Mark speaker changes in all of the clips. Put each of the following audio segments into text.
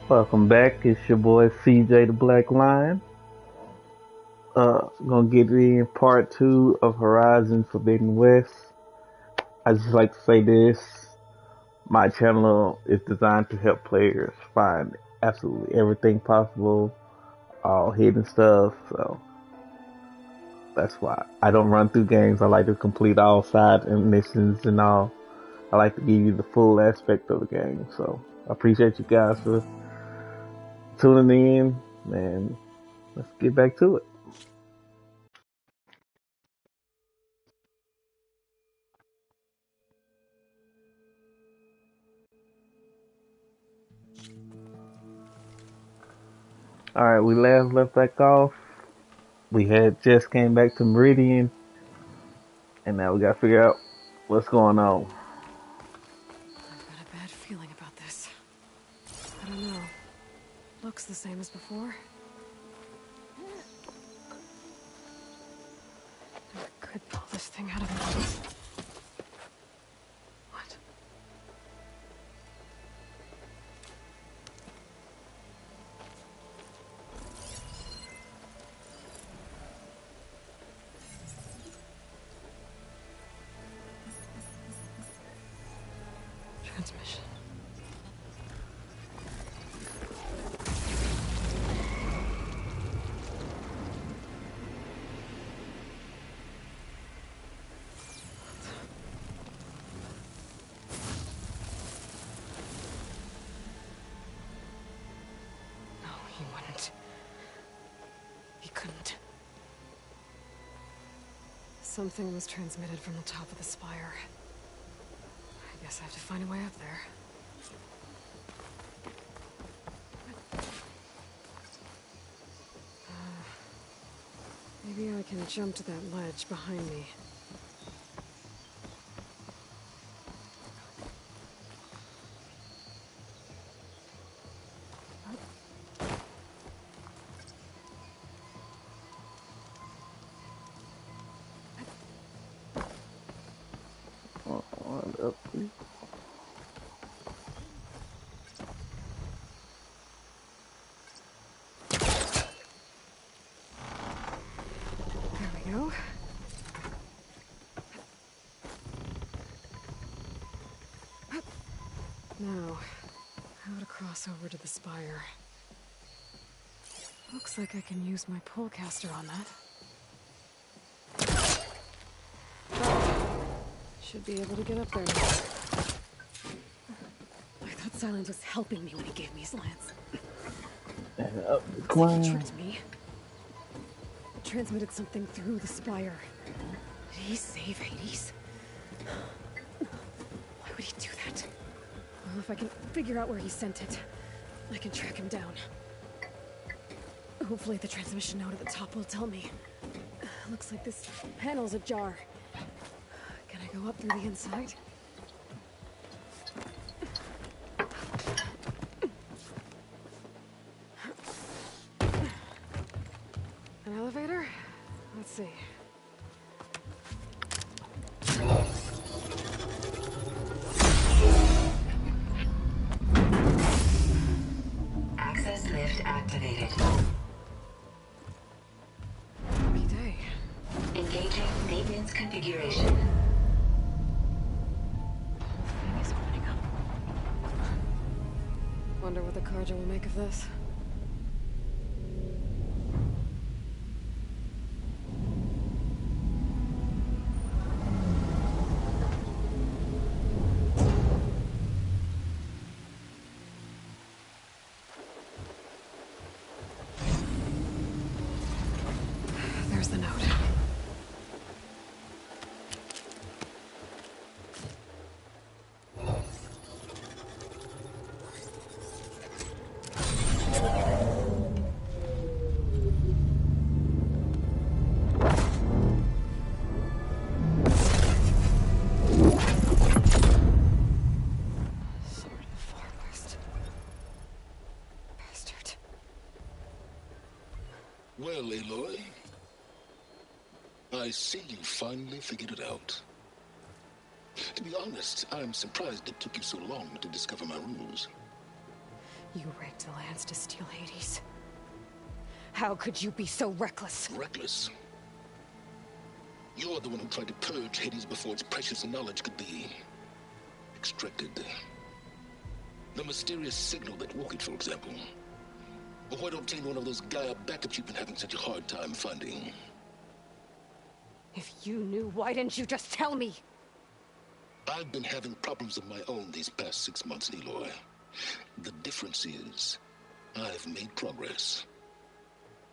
Speaker 1: Welcome back. It's your boy CJ the Black Lion. Gonna get in part two of Horizon Forbidden West. I just like to say this. My channel is designed to help players find absolutely everything possible, all hidden stuff. So that's why I don't run through games. I like to complete all side missions and all. I like to give you the full aspect of the game. So I appreciate you guys for tuning in, and let's get back to it. All right, we left back off. We had just came back to Meridian, and now we gotta figure out what's going on.
Speaker 2: I've got a bad feeling about this. I don't know. Looks the same as before. I could pull this thing out of me. What? Transmission. No, he wouldn't. He couldn't. Something was transmitted from the top of the spire. I guess I have to find a way up there. Maybe I can jump to that ledge behind me. There we go. Now, how to cross over to the spire. Looks like I can use my pullcaster on that. Should be able to get up there now. I thought Silence was helping me when he gave me his lance.
Speaker 1: And up the
Speaker 2: Looks like he
Speaker 1: climb.
Speaker 2: tricked me. Transmitted something through the spire. Did he save Hades? Why would he do that? Well, if I can figure out where he sent it, I can track him down. Hopefully the transmission node at the top will tell me. Looks like this panel's ajar. Can I go up through the inside? An elevator? Let's see.
Speaker 3: Access lift activated.
Speaker 2: Happy day.
Speaker 3: Engaging maintenance configuration.
Speaker 2: Thing is opening up. Wonder what the Carja will make of this. There's the note. Sword of the Far West. Bastard.
Speaker 4: Well, Aloy, I see you finally figured it out. To be honest, I'm surprised it took you so long to discover my rules.
Speaker 2: You rigged the lands to steal Hades. How could you be so reckless?
Speaker 4: Reckless? You're the one who tried to purge Hades before its precious knowledge could be extracted. The mysterious signal that woke it, for example. Or why to obtain one of those Gaia backups you've been having such a hard time finding?
Speaker 2: If you knew, why didn't you just tell me?
Speaker 4: I've been having problems of my own these past 6 months, Aloy. The difference is, I've made progress.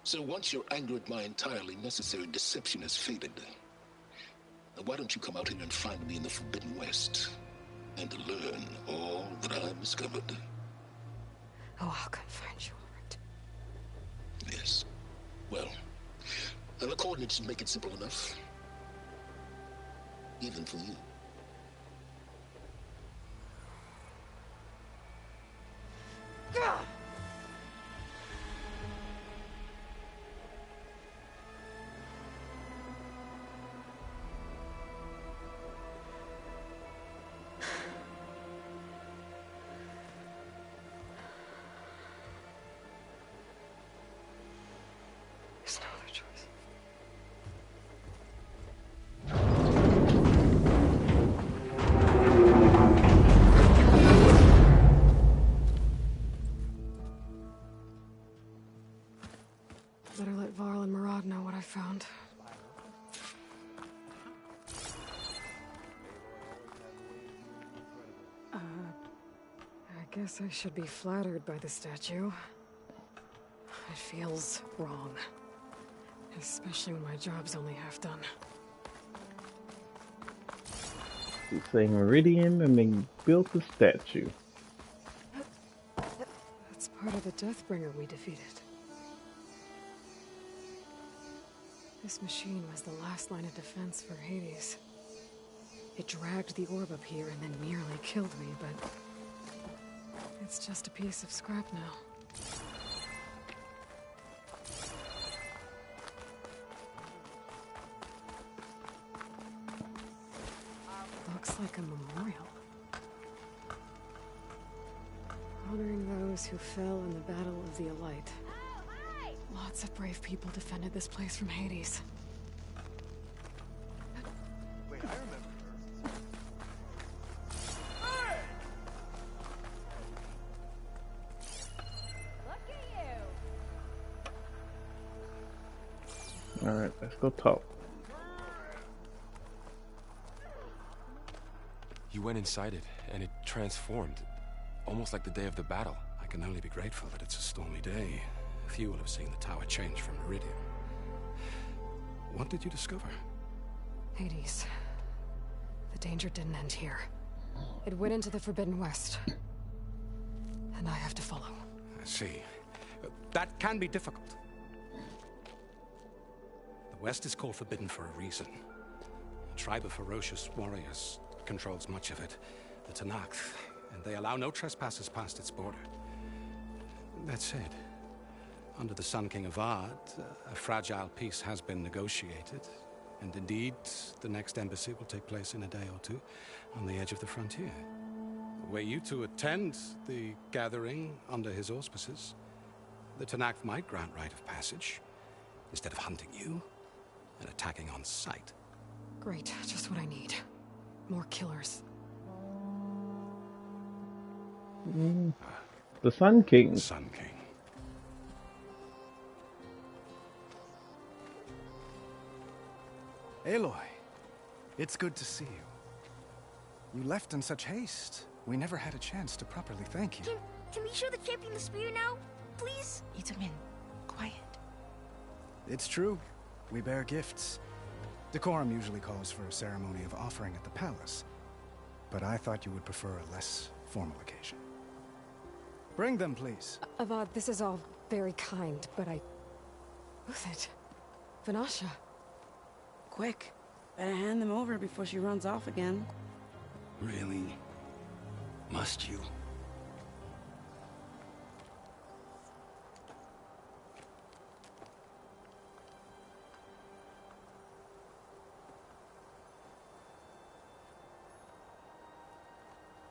Speaker 4: So once your anger at my entirely necessary deception has faded, why don't you come out here and find me in the Forbidden West, and learn all that I've discovered?
Speaker 2: Oh, I'll come find you, all right.
Speaker 4: Yes. Well, the coordinates make it simple enough. Even for you.
Speaker 2: There's no other choice. Better let Varl and Murad know what I found. I guess I should be flattered by the statue. It feels wrong. Especially when my job's only half done.
Speaker 1: She's saying Meridian and they built the statue.
Speaker 2: That's part of the Deathbringer we defeated. This machine was the last line of defense for Hades. It dragged the orb up here and then nearly killed me, but it's just a piece of scrap now. Looks like a memorial. Honoring those who fell in the Battle of the Elite. Lots of brave people defended this place from Hades.
Speaker 5: Wait, I remember her.
Speaker 6: Look at you!
Speaker 1: Alright, let's go talk.
Speaker 7: You went inside it, and it transformed. Almost like the day of the battle.
Speaker 8: I can only be grateful that it's a stormy day. Few will have seen the tower change from Meridian. What did you discover?
Speaker 2: Hades. The danger didn't end here. It went into the Forbidden West. And I have to follow.
Speaker 8: I see. That can be difficult. The West is called Forbidden for a reason. A tribe of ferocious warriors controls much of it. The Tenakth, and they allow no trespassers past its border. That said, under the Sun King Avad, a fragile peace has been negotiated, and indeed, the next embassy will take place in a day or two on the edge of the frontier. Were you to attend the gathering under his auspices, the Tenakth might grant right of passage, instead of hunting you and attacking on sight.
Speaker 2: Great, just what I need. More killers.
Speaker 1: The Sun King.
Speaker 8: Sun King.
Speaker 5: Aloy, it's good to see you. You left in such haste. We never had a chance to properly thank you.
Speaker 6: Can we show the champion the spear now? Please? Itamen, quiet.
Speaker 5: It's true. We bear gifts. Decorum usually calls for a ceremony of offering at the palace. But I thought you would prefer a less formal occasion. Bring them, please.
Speaker 2: Avad, this is all very kind, but Who's it? Vanasha.
Speaker 9: Quick. Better hand them over before she runs off again.
Speaker 8: Really? Must you?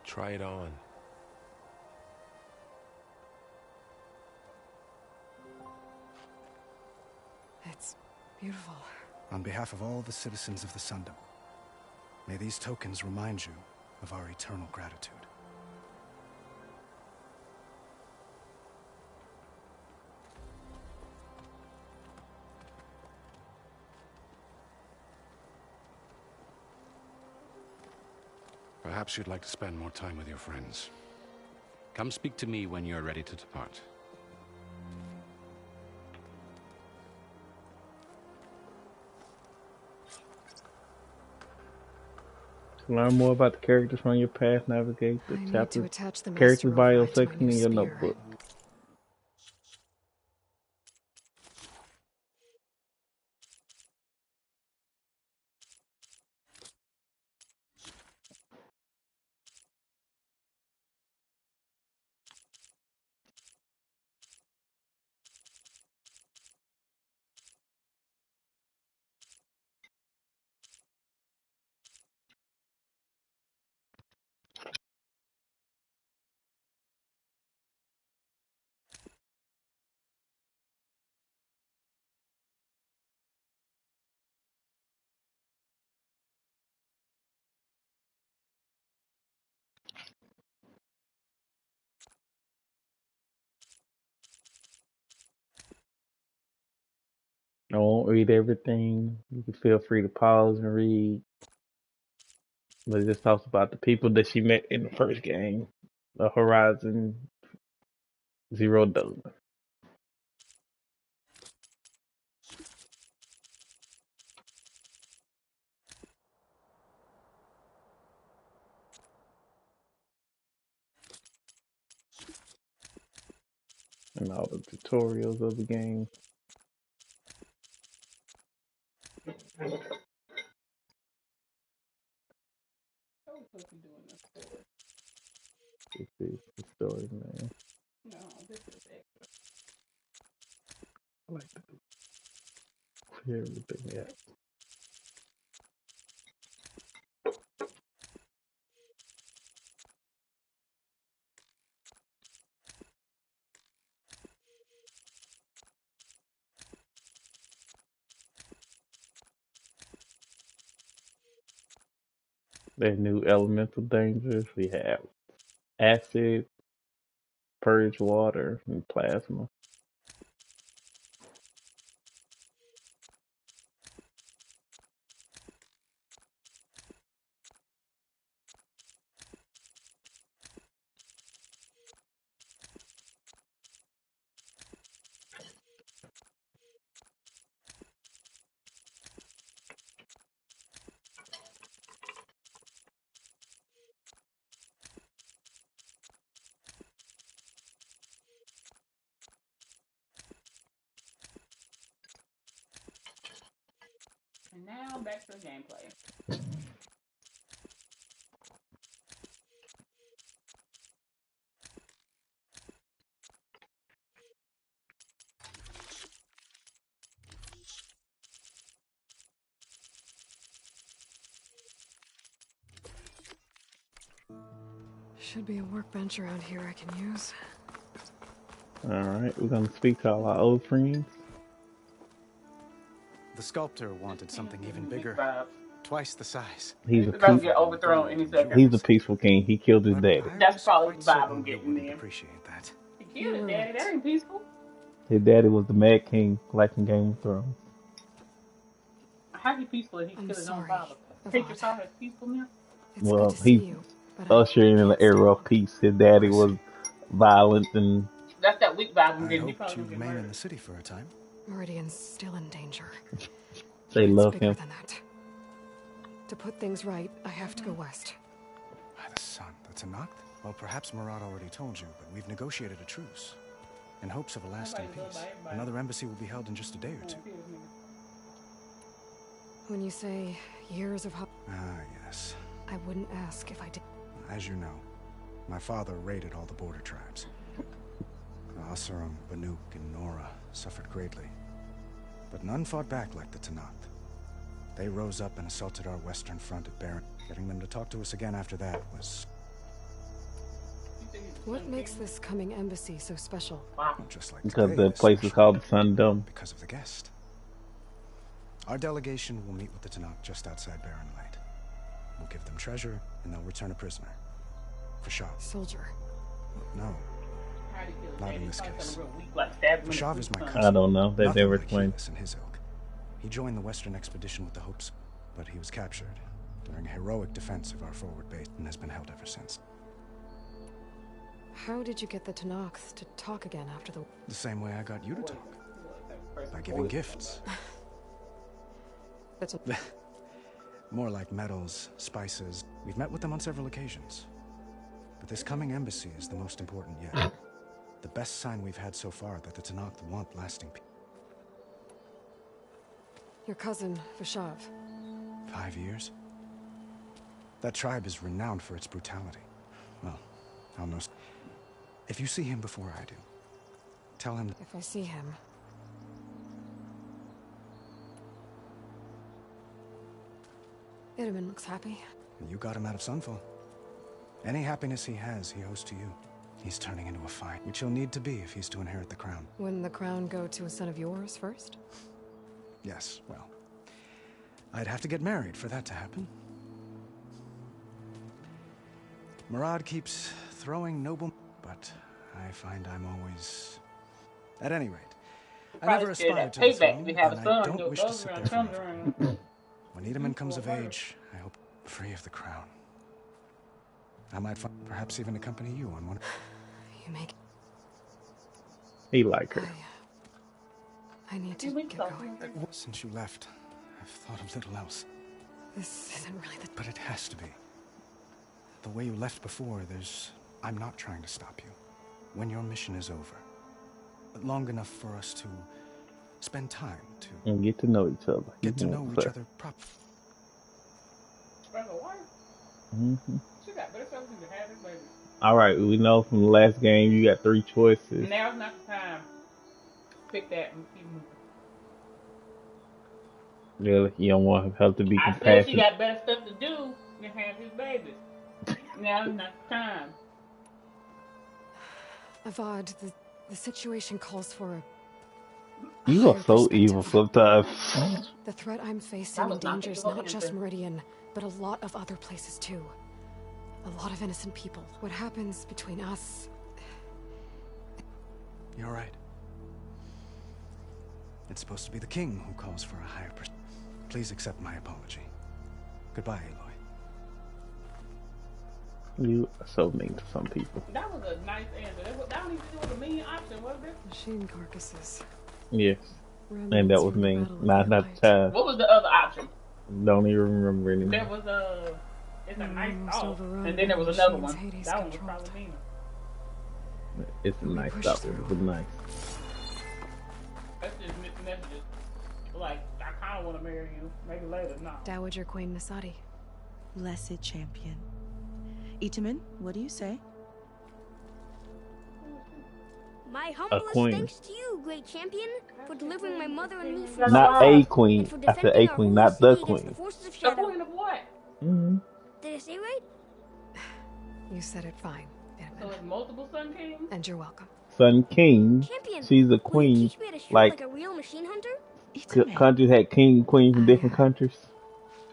Speaker 7: Try it on.
Speaker 2: Beautiful.
Speaker 5: On behalf of all the citizens of the Sundom, may these tokens remind you of our eternal gratitude.
Speaker 8: Perhaps you'd like to spend more time with your friends. Come speak to me when you're ready to depart.
Speaker 1: To learn more about the characters from your past, navigate the
Speaker 2: I need
Speaker 1: chapter
Speaker 2: to attach the
Speaker 1: character
Speaker 2: Master
Speaker 1: bio
Speaker 2: Override to my
Speaker 1: section
Speaker 2: new
Speaker 1: in your
Speaker 2: spear.
Speaker 1: notebook. I won't read everything. You can feel free to pause and read. But it just talks about the people that she met in the first game, the Horizon Zero Dawn. And all the tutorials of the game. This is the story, man. I like to hear everything. Yeah. There's new elemental dangers. We have acid, purge water, and plasma.
Speaker 10: And now back to the gameplay.
Speaker 2: Should be a workbench around here I can use.
Speaker 1: Alright, we're gonna speak to all our old friends.
Speaker 5: The sculptor wanted something even bigger, twice the size.
Speaker 1: He's a
Speaker 10: It's about to
Speaker 1: peaceful,
Speaker 10: get overthrown any second.
Speaker 1: he's a peaceful king. He killed his daddy.
Speaker 10: That's probably the vibe I'm
Speaker 5: Certain you
Speaker 10: getting
Speaker 5: wouldn't
Speaker 10: then.
Speaker 5: appreciate that.
Speaker 10: He killed his daddy. That ain't peaceful.
Speaker 1: His daddy was the Mad King, like in Game of Thrones.
Speaker 10: How he peaceful if he killed his own father? Take your father as peaceful now?
Speaker 2: It's
Speaker 1: Well,
Speaker 2: good to see
Speaker 1: he's
Speaker 2: you, but
Speaker 1: ushering in an era of peace. His daddy was violent and
Speaker 10: That's that weak vibe I'm
Speaker 5: I
Speaker 10: getting. He
Speaker 5: hoped
Speaker 10: probably
Speaker 5: you'd
Speaker 10: gonna get
Speaker 5: remain in
Speaker 10: murdered.
Speaker 5: the city for a time.
Speaker 2: Meridian's still in danger.
Speaker 1: they
Speaker 2: It's
Speaker 1: love
Speaker 2: bigger
Speaker 1: him.
Speaker 2: than that. To put things right, I have to go west.
Speaker 5: By the sun, the Tanakh? Well, perhaps Murad already told you, but we've negotiated a truce. In hopes of a lasting peace. Another embassy will be held in just a day or two.
Speaker 2: When you say years of
Speaker 5: Ah, yes.
Speaker 2: I wouldn't ask if I did.
Speaker 5: As you know, my father raided all the border tribes. Asurum, Banuk, and Nora suffered greatly. But none fought back like the Tanakh. They rose up and assaulted our western front at Baron. Getting them to talk to us again after that was...
Speaker 2: What makes this coming embassy so special?
Speaker 10: Wow.
Speaker 5: just like
Speaker 1: Because
Speaker 5: today,
Speaker 1: the place is called the Sundom.
Speaker 5: because of the guest. Our delegation will meet with the Tanakh just outside Barren Light. We'll give them treasure, and they'll return a prisoner. Fashav.
Speaker 2: Soldier.
Speaker 5: No. Not in this case. Fashav is my cousin.
Speaker 1: I don't know. They never explained.
Speaker 5: In his ilk. He joined the Western expedition with the hopes, but he was captured during a heroic defense of our forward base and has been held ever since.
Speaker 2: How did you get the Tanakh to talk again after the...
Speaker 5: The same way I got you to talk. By giving gifts.
Speaker 2: That's
Speaker 5: More like metals, spices. We've met with them on several occasions. But this coming embassy is the most important yet. The best sign we've had so far that the Tanakh want lasting peace.
Speaker 2: Your cousin, Fashav.
Speaker 5: 5 years? That tribe is renowned for its brutality. Well, I'll know. If you see him before I do, tell him...
Speaker 2: If I see him... Itamen looks happy.
Speaker 5: You got him out of Sunfall. Any happiness he has, he owes to you. He's turning into a fight, which he'll need to be if he's to inherit the crown.
Speaker 2: Wouldn't the crown go to a son of yours first?
Speaker 5: Yes, well, I'd have to get married for that to happen. Murad keeps throwing noble, but I find I'm always... At any rate, I never aspired to the throne, and I don't wish to sit there forever. When Itamen comes of age, I hope free of the crown. I might perhaps even accompany you on one.
Speaker 2: You make...
Speaker 1: He like her.
Speaker 2: I need to get going.
Speaker 5: Since you left, I've thought of little else.
Speaker 2: This isn't really the...
Speaker 5: But it has to be. The way you left before, I'm not trying to stop you. When your mission is over. But long enough for us to spend time to...
Speaker 1: And get to know each other.
Speaker 5: Get to know each other properly.
Speaker 1: Mm-hmm.
Speaker 10: She got better something to have this baby.
Speaker 1: Alright, we know from the last game you got 3 choices.
Speaker 10: Now's not the time. Pick that and keep moving.
Speaker 1: Really? You don't want her to be compassionate?
Speaker 10: I said she got better stuff to do than have his babies. Now's not the time.
Speaker 2: Avad, the situation calls for a...
Speaker 1: You are so evil sometimes.
Speaker 2: The threat I'm facing endangers not just Meridian, but a lot of other places too. A lot of innocent people. What happens between us...
Speaker 5: You're right. It's supposed to be the king who calls for a higher percentage. Please accept my apology. Goodbye, Aloy.
Speaker 1: You are so mean to some people.
Speaker 10: That was a nice answer. That was a mean option, wasn't it?
Speaker 2: Machine carcasses.
Speaker 1: Yes. And that was mean. Not the time.
Speaker 10: What was the other option?
Speaker 1: Don't even remember anymore.
Speaker 10: There was it's a nice thought. And then there was another one. That one was probably meaner.
Speaker 1: It's a nice thought. It was nice.
Speaker 10: That's just mixed messages. Like, I kind of want to marry you. Maybe later, no.
Speaker 2: Dowager Queen Nasadi.
Speaker 9: Blessed champion. Itamen, what do you say?
Speaker 6: My humblest thanks to you, great champion, for delivering my mother and me from
Speaker 1: Not a queen. I said a queen, not the queen.
Speaker 10: The queen of what?
Speaker 1: Mm-hmm.
Speaker 6: Did I say right?
Speaker 2: You said it fine.
Speaker 10: So it's multiple Sun Kings?
Speaker 2: And you're welcome.
Speaker 1: Sun King.
Speaker 6: Champion,
Speaker 1: She's a queen.
Speaker 6: Like a real machine hunter?
Speaker 1: Countries had king and queen from different countries.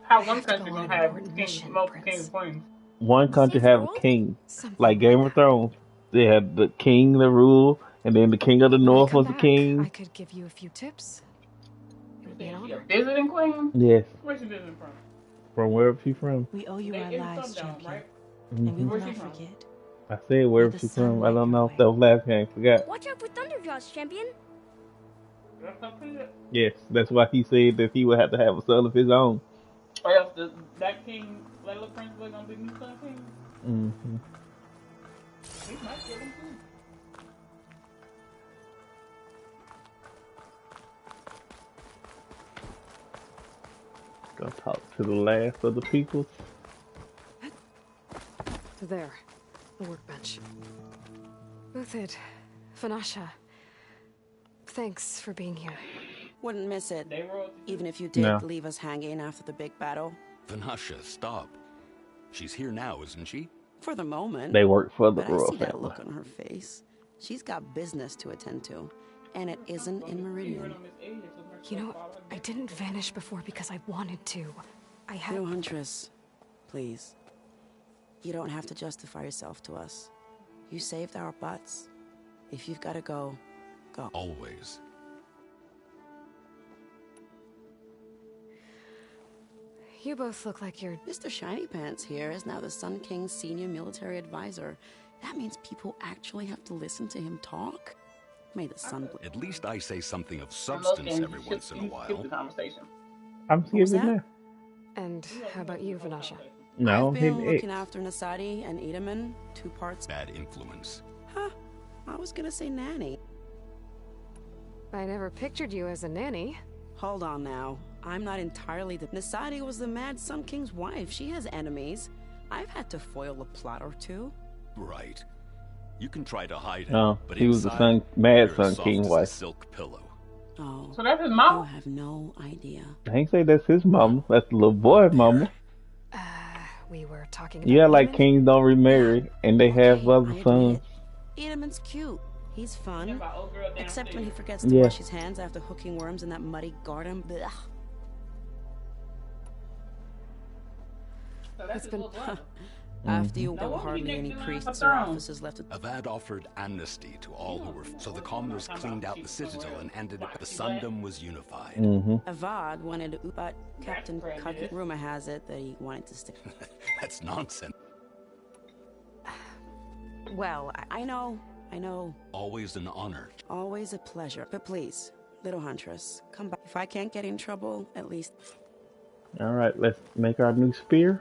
Speaker 10: How one country gonna have multiple kings and queens?
Speaker 1: One country have a king. Like Game of Thrones. They had the king that rule, and then the king of the north was the king.
Speaker 2: I could give you a few tips. It would be an honor.
Speaker 10: Visiting queen?
Speaker 1: Yes.
Speaker 10: Where's she visiting from?
Speaker 1: From wherever she's from.
Speaker 9: We owe you our lives, champion.
Speaker 10: Right?
Speaker 9: And we will not forget.
Speaker 1: I said wherever she's from. I don't know if that was last game. Forgot.
Speaker 6: Watch out for Thunderjaws, champion.
Speaker 1: Yes, that's why he said that he would have to have a son of his own.
Speaker 10: Or else that king, Layla Prince, was gonna be new Sun King.
Speaker 1: Mm-hmm.
Speaker 10: He might get him too.
Speaker 1: Gonna talk to the last of the people.
Speaker 2: There, the workbench. Uthid, Vanasha, thanks for being here.
Speaker 9: Wouldn't miss it, even if you did leave us hanging after the big battle.
Speaker 11: Vanasha, stop. She's here now, isn't she?
Speaker 9: For the moment.
Speaker 1: They work for the
Speaker 9: but
Speaker 1: royal
Speaker 9: I see
Speaker 1: family.
Speaker 9: that look on her face. She's got business to attend to, and it isn't in Meridian.
Speaker 2: You know, I didn't vanish before because I wanted to. I had...
Speaker 9: No, Huntress. Please. You don't have to justify yourself to us. You saved our butts. If you've got to go, go.
Speaker 11: Always.
Speaker 2: You both look like you're...
Speaker 9: Mr. Shiny Pants here is now the Sun King's senior military advisor. That means people actually have to listen to him talk? May the sun...
Speaker 11: At least I say something of substance every once in a while.
Speaker 1: I'm here now.
Speaker 2: And how about you, Vanasha?
Speaker 1: No,
Speaker 9: I've been looking after Nasadi and Edaman, 2 parts...
Speaker 11: Bad influence.
Speaker 9: Huh. I was gonna say nanny.
Speaker 2: I never pictured you as a nanny.
Speaker 9: Hold on now. I'm not entirely the... Nasadi was the Mad Sun King's wife. She has enemies. I've had to foil a plot or two.
Speaker 11: Right. You can try to hide it,
Speaker 1: No,
Speaker 11: but
Speaker 1: he was the
Speaker 11: inside,
Speaker 1: Mad Sun
Speaker 11: soft
Speaker 1: King
Speaker 11: as a
Speaker 1: wife.
Speaker 11: silk pillow.
Speaker 9: Oh.
Speaker 10: So that's his mom?
Speaker 9: You have no idea.
Speaker 1: I ain't say that's his mama. That's the little boy mama.
Speaker 2: We were talking about...
Speaker 1: Yeah, like kings don't remarry, and they have other sons.
Speaker 9: Edaman's cute. He's fun.
Speaker 10: Yeah, old girl
Speaker 9: Except when he forgets
Speaker 1: Yeah.
Speaker 9: to wash his hands after hooking worms in that muddy garden. Blech.
Speaker 10: So that's
Speaker 2: It's
Speaker 10: his
Speaker 2: been...
Speaker 10: little brother.
Speaker 9: After you,
Speaker 10: No
Speaker 9: there were
Speaker 10: wonder he
Speaker 9: hardly
Speaker 10: didn't
Speaker 9: any
Speaker 10: get on
Speaker 9: priests
Speaker 10: the
Speaker 9: or
Speaker 10: throne.
Speaker 9: officers left.
Speaker 11: Avad offered amnesty to all who were... So the commoners cleaned out the citadel and ended up... The Sundom was unified.
Speaker 9: Avad wanted to... But Captain Kagi, rumor has it that he wanted to stick...
Speaker 11: That's nonsense.
Speaker 9: Well, I know.
Speaker 11: Always an honor.
Speaker 9: Always a pleasure. But please, little Huntress, come back. If I can't get in trouble, at least...
Speaker 1: Alright, let's make our new spear.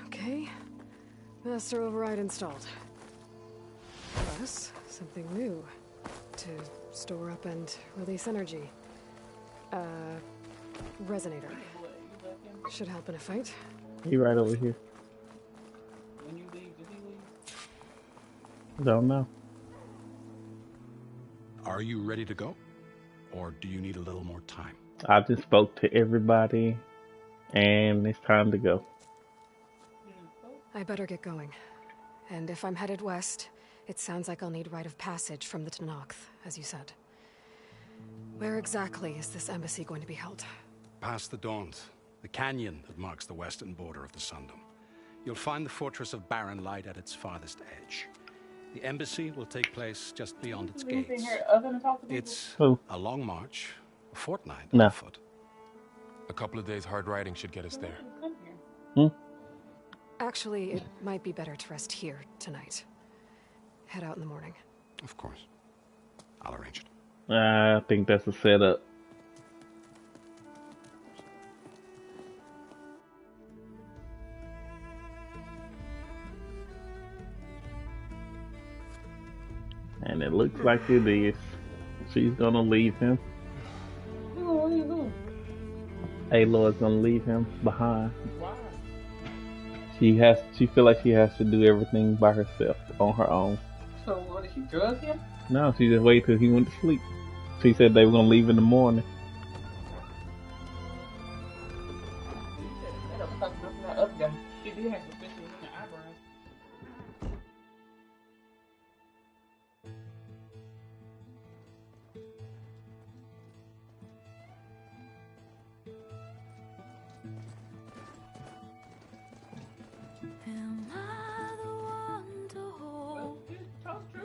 Speaker 2: Okay. Master override installed. Plus, something new. To store up and release energy. Resonator. Should help in a fight.
Speaker 1: He right over here.
Speaker 10: When you leave, did he leave?
Speaker 1: Don't know.
Speaker 8: Are you ready to go? Or do you need a little more time?
Speaker 1: I just spoke to everybody, and it's time to go.
Speaker 2: I better get going. And if I'm headed west, it sounds like I'll need rite of passage from the Tenakth, as you said. Where exactly is this embassy going to be held?
Speaker 8: Past the Daunt, the canyon that marks the western border of the Sundom. You'll find the fortress of Barren Light at its farthest edge. The embassy will take place just beyond its
Speaker 10: Anything
Speaker 8: gates.
Speaker 10: here other than talk to people?
Speaker 8: It's
Speaker 1: Who?
Speaker 8: a long march, a fortnight
Speaker 1: No.
Speaker 8: on foot.
Speaker 7: A couple of days hard riding should get us there.
Speaker 10: Come here.
Speaker 2: Actually, it might be better to rest here tonight. Head out in the morning.
Speaker 8: Of course. I'll arrange it.
Speaker 1: I think that's a setup. And it looks like it is. She's gonna leave him.
Speaker 10: Who?
Speaker 1: Aloy's gonna leave him behind.
Speaker 10: Why?
Speaker 1: She feel like she has to do everything by herself on her own.
Speaker 10: So what, did she drug him?
Speaker 1: No, she just waited till he went to sleep. She said they were gonna leave in the morning.
Speaker 10: That don't talk nothing that other guy. She did have suspicion in her eyebrows.
Speaker 12: Am I the one to hold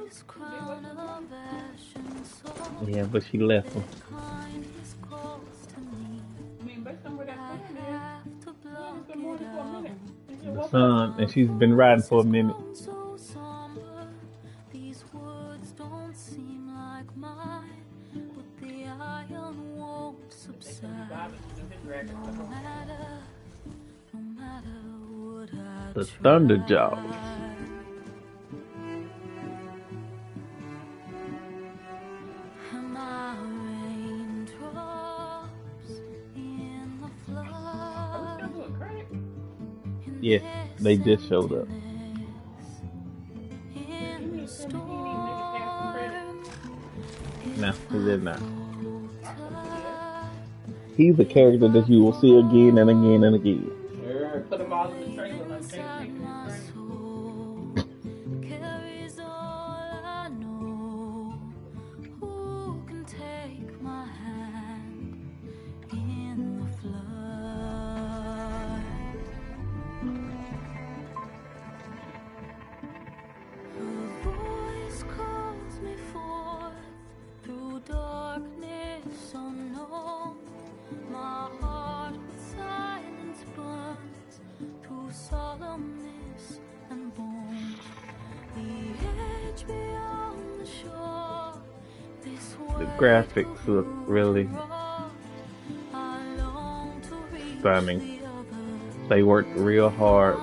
Speaker 12: this crown of ash and soul?
Speaker 1: Yeah, but she left him.
Speaker 12: Kindness calls to me.
Speaker 10: I mean, based on where that
Speaker 12: I
Speaker 10: sun
Speaker 12: have to
Speaker 10: is,
Speaker 12: block
Speaker 10: it's been more than 4 minutes.
Speaker 1: The sun, and she's been riding for a minute.
Speaker 12: so somber. These words don't seem like mine, but the iron won't subside. No matter what I
Speaker 1: The Thunderjaws.
Speaker 12: Am I raindrops in the flood?
Speaker 1: Yeah, they just showed up.
Speaker 12: In the storm,
Speaker 1: No, he did not. He's a character that you will see again and again and again.
Speaker 10: Put him
Speaker 1: The graphics look really stunning. They worked real hard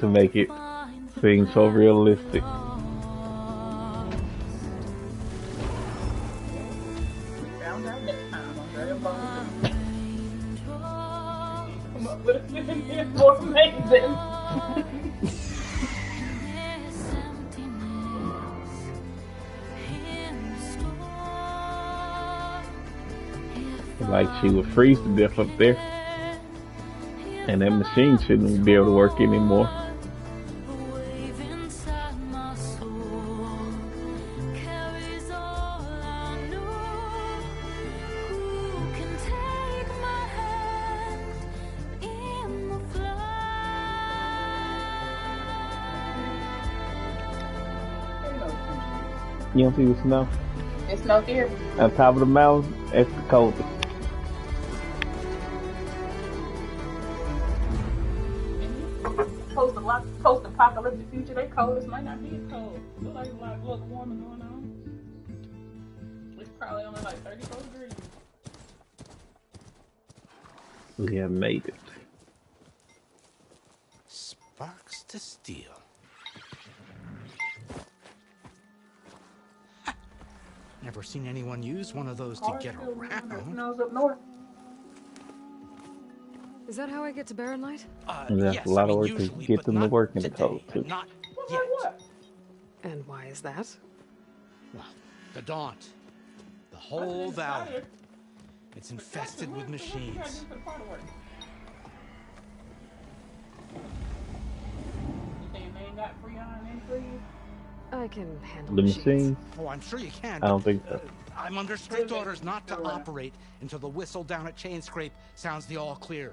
Speaker 1: to make it seem so realistic.
Speaker 10: Found out next time on Very Bold. Come up with a more amazing.
Speaker 1: Like she would freeze to death up there. And that machine shouldn't be able to work anymore. You don't see the snow?
Speaker 10: It's snow here.
Speaker 1: On top of the mountain, it's the coldest.
Speaker 10: Post-apocalyptic future, they coldest might not be as cold. Look like a lot of global warming going on. It's probably only like 34 degrees.
Speaker 1: We have made it.
Speaker 8: Sparks to steel. Never seen anyone use one of those to get around.
Speaker 10: Snows up north.
Speaker 2: Is that how I get to Barren Light?
Speaker 1: That's
Speaker 8: yes,
Speaker 1: a lot of work
Speaker 8: usually,
Speaker 1: to get
Speaker 8: but
Speaker 1: them to
Speaker 8: not
Speaker 1: work in the
Speaker 8: today,
Speaker 1: cold, too.
Speaker 8: Not yet.
Speaker 2: And why is that?
Speaker 8: Well, the Daunt. The whole valley. It's infested with machines.
Speaker 2: I can handle
Speaker 1: The
Speaker 2: machines.
Speaker 1: machines?
Speaker 8: Oh, I'm sure you can.
Speaker 1: I don't think so.
Speaker 8: I'm under strict orders not to operate until the whistle down at Chainscrape sounds the all clear.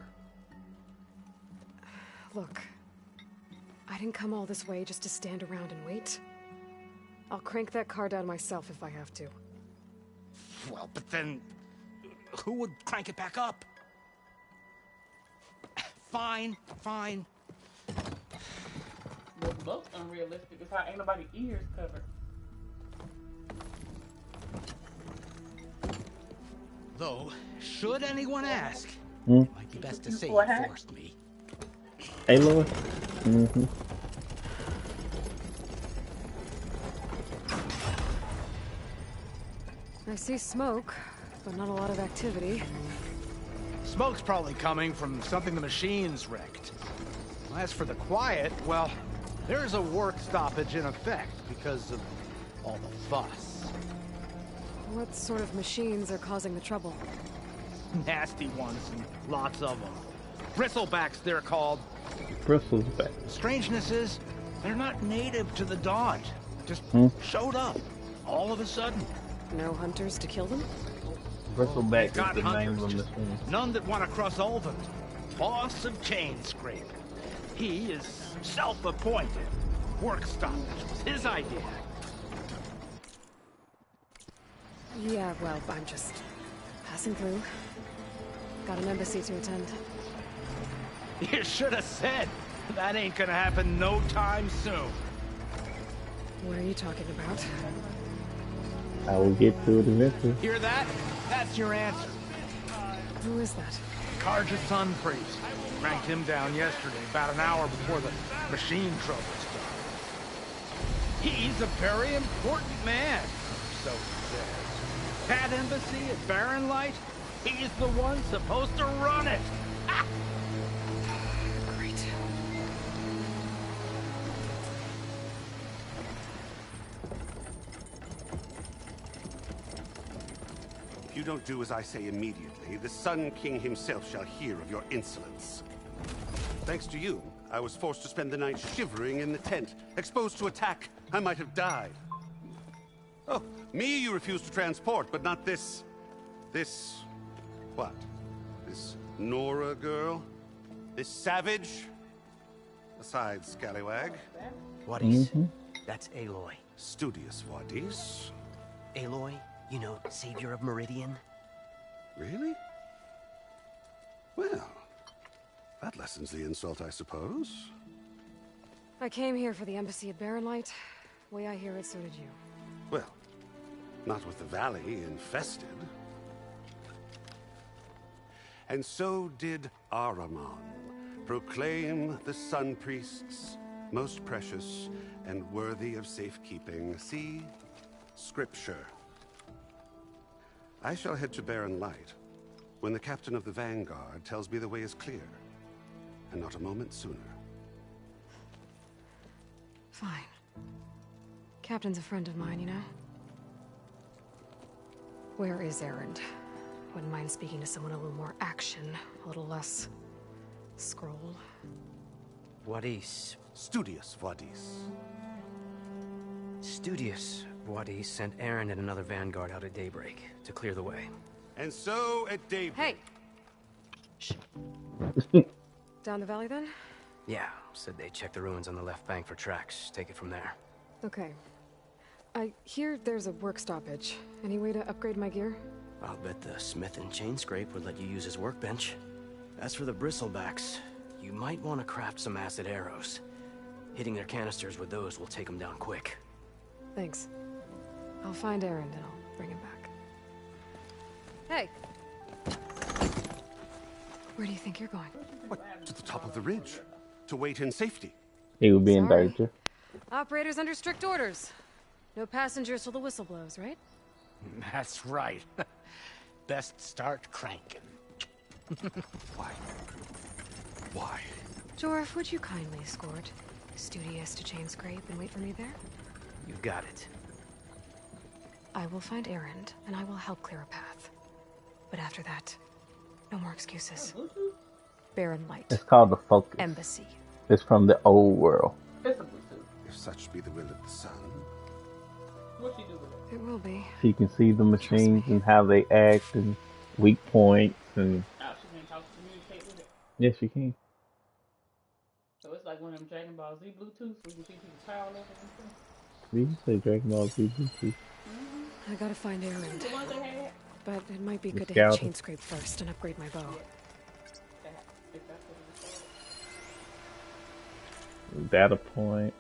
Speaker 2: Look, I didn't come all this way just to stand around and wait. I'll crank that car down myself if I have to.
Speaker 8: Well, but then who would crank it back up? Fine.
Speaker 10: What's most unrealistic is how ain't nobody's ears covered.
Speaker 8: Though, should anyone ask,
Speaker 1: it
Speaker 8: might be best to say you forced me.
Speaker 1: Aloy? Mm-hmm.
Speaker 2: I see smoke, but not a lot of activity.
Speaker 8: Smoke's probably coming from something the machines wrecked. As for the quiet, well, there's a work stoppage in effect because of all the fuss.
Speaker 2: What sort of machines are causing the trouble?
Speaker 8: Nasty ones, and lots of them. Bristlebacks, they're called.
Speaker 1: Bristleback.
Speaker 8: Strangeness is, they're not native to the Daunt. Just showed up, all of a sudden.
Speaker 2: No hunters to kill them?
Speaker 1: Bristleback
Speaker 8: Got
Speaker 1: is the name
Speaker 8: hunters,
Speaker 1: of the
Speaker 8: just
Speaker 1: machine.
Speaker 8: none that want to cross Ulvund. Boss of Chainscrape. He is self-appointed. Work stoppage was his idea.
Speaker 2: Yeah, well, I'm just passing through. Got an embassy to attend.
Speaker 8: You should have said. That ain't gonna happen no time soon.
Speaker 2: What are you talking about?
Speaker 1: I will get to it eventually.
Speaker 8: Hear that? That's your answer.
Speaker 2: Who is that?
Speaker 8: Carja Sun Priest. Cranked him down yesterday, about an hour before the machine trouble started. He's a very important man, so he says. That embassy at Barren Light, he's the one supposed to run it. Ha!
Speaker 2: Great.
Speaker 13: If you don't do as I say immediately, the Sun King himself shall hear of your insolence. Thanks to you, I was forced to spend the night shivering in the tent. Exposed to attack, I might have died. Oh, me you refuse to transport, but not this... what? This Nora girl? This savage? Aside, scallywag.
Speaker 14: Wadis. That's Aloy.
Speaker 13: Studious Wadis.
Speaker 14: Aloy, you know, savior of Meridian.
Speaker 13: Really? Well, that lessens the insult, I suppose.
Speaker 2: I came here for the embassy at Barren Light. Way I hear it, so did you.
Speaker 13: Well, Not with the valley infested. And so did Ahriman proclaim the Sun Priests most precious and worthy of safekeeping. See? Scripture. I shall head to Barren Light when the captain of the Vanguard tells me the way is clear, and not a moment sooner.
Speaker 2: Fine. Captain's a friend of mine, you know? Where is Erend? Wouldn't mind speaking to someone a little more action, a little less scroll.
Speaker 14: Wadis.
Speaker 13: Studious Wadis.
Speaker 14: Studious Wadis sent Erend and another Vanguard out at daybreak to clear the way.
Speaker 13: And so at daybreak...
Speaker 2: Hey! Shh. Down the valley, then?
Speaker 14: Yeah, said they check the ruins on the left bank for tracks. Take it from there.
Speaker 2: Okay. I hear there's a work stoppage. Any way to upgrade my gear?
Speaker 14: I'll bet the smith and chain scrape would let you use his workbench. As for the bristlebacks, you might want to craft some acid arrows. Hitting their canisters with those will take them down quick.
Speaker 2: Thanks. I'll find Erend and I'll bring him back. Hey! Where do you think you're going?
Speaker 13: What, to the top of the ridge. To wait in safety.
Speaker 1: He would be in danger.
Speaker 2: Operators under strict orders. No passengers till the whistle blows, right?
Speaker 15: That's right. Best start cranking.
Speaker 13: Why? Why?
Speaker 2: Jorf, would you kindly escort Studious to Chain Scrape and wait for me there?
Speaker 14: You got it.
Speaker 2: I will find Erend, and I will help clear a path. But after that, no more excuses. Barren Light.
Speaker 1: It's called the Focus.
Speaker 2: Embassy.
Speaker 1: It's from the old world.
Speaker 13: If such be the will of the sun.
Speaker 10: What she do with it?
Speaker 2: It will be.
Speaker 1: So you can see the machines and how they act and weak points and...
Speaker 10: Oh, she can communicate with it?
Speaker 1: Yes, you can.
Speaker 10: So it's like one of them Dragon Ball Z Bluetooth, so you can see people's power levels and stuff?
Speaker 1: You can say Dragon Ball Z Bluetooth.
Speaker 2: I gotta find Erend.
Speaker 10: The ones they had?
Speaker 2: But it might be
Speaker 1: The
Speaker 2: good to hit
Speaker 1: scout.
Speaker 2: Chain Scrape first and upgrade my bow.
Speaker 1: Data point.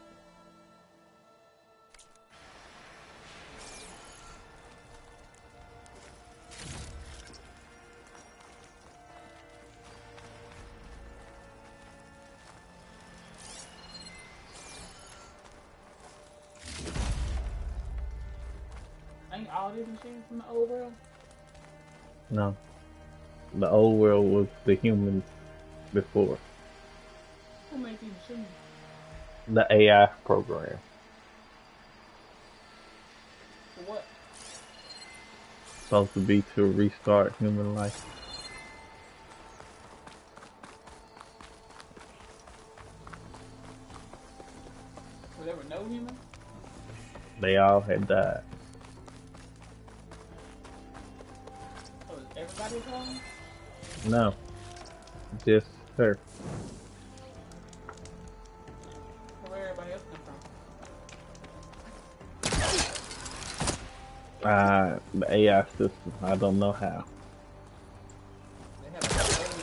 Speaker 10: Ain't all these machines from the old world?
Speaker 1: No. The old world was the humans before.
Speaker 10: Who made these machines?
Speaker 1: The AI program.
Speaker 10: For what?
Speaker 1: Supposed to be to restart human life.
Speaker 10: Were there no humans?
Speaker 1: They all had died.
Speaker 10: So is everybody gone?
Speaker 1: No. Just her.
Speaker 10: Where everybody else come from?
Speaker 1: The AI system. I don't know how.
Speaker 10: They have like alien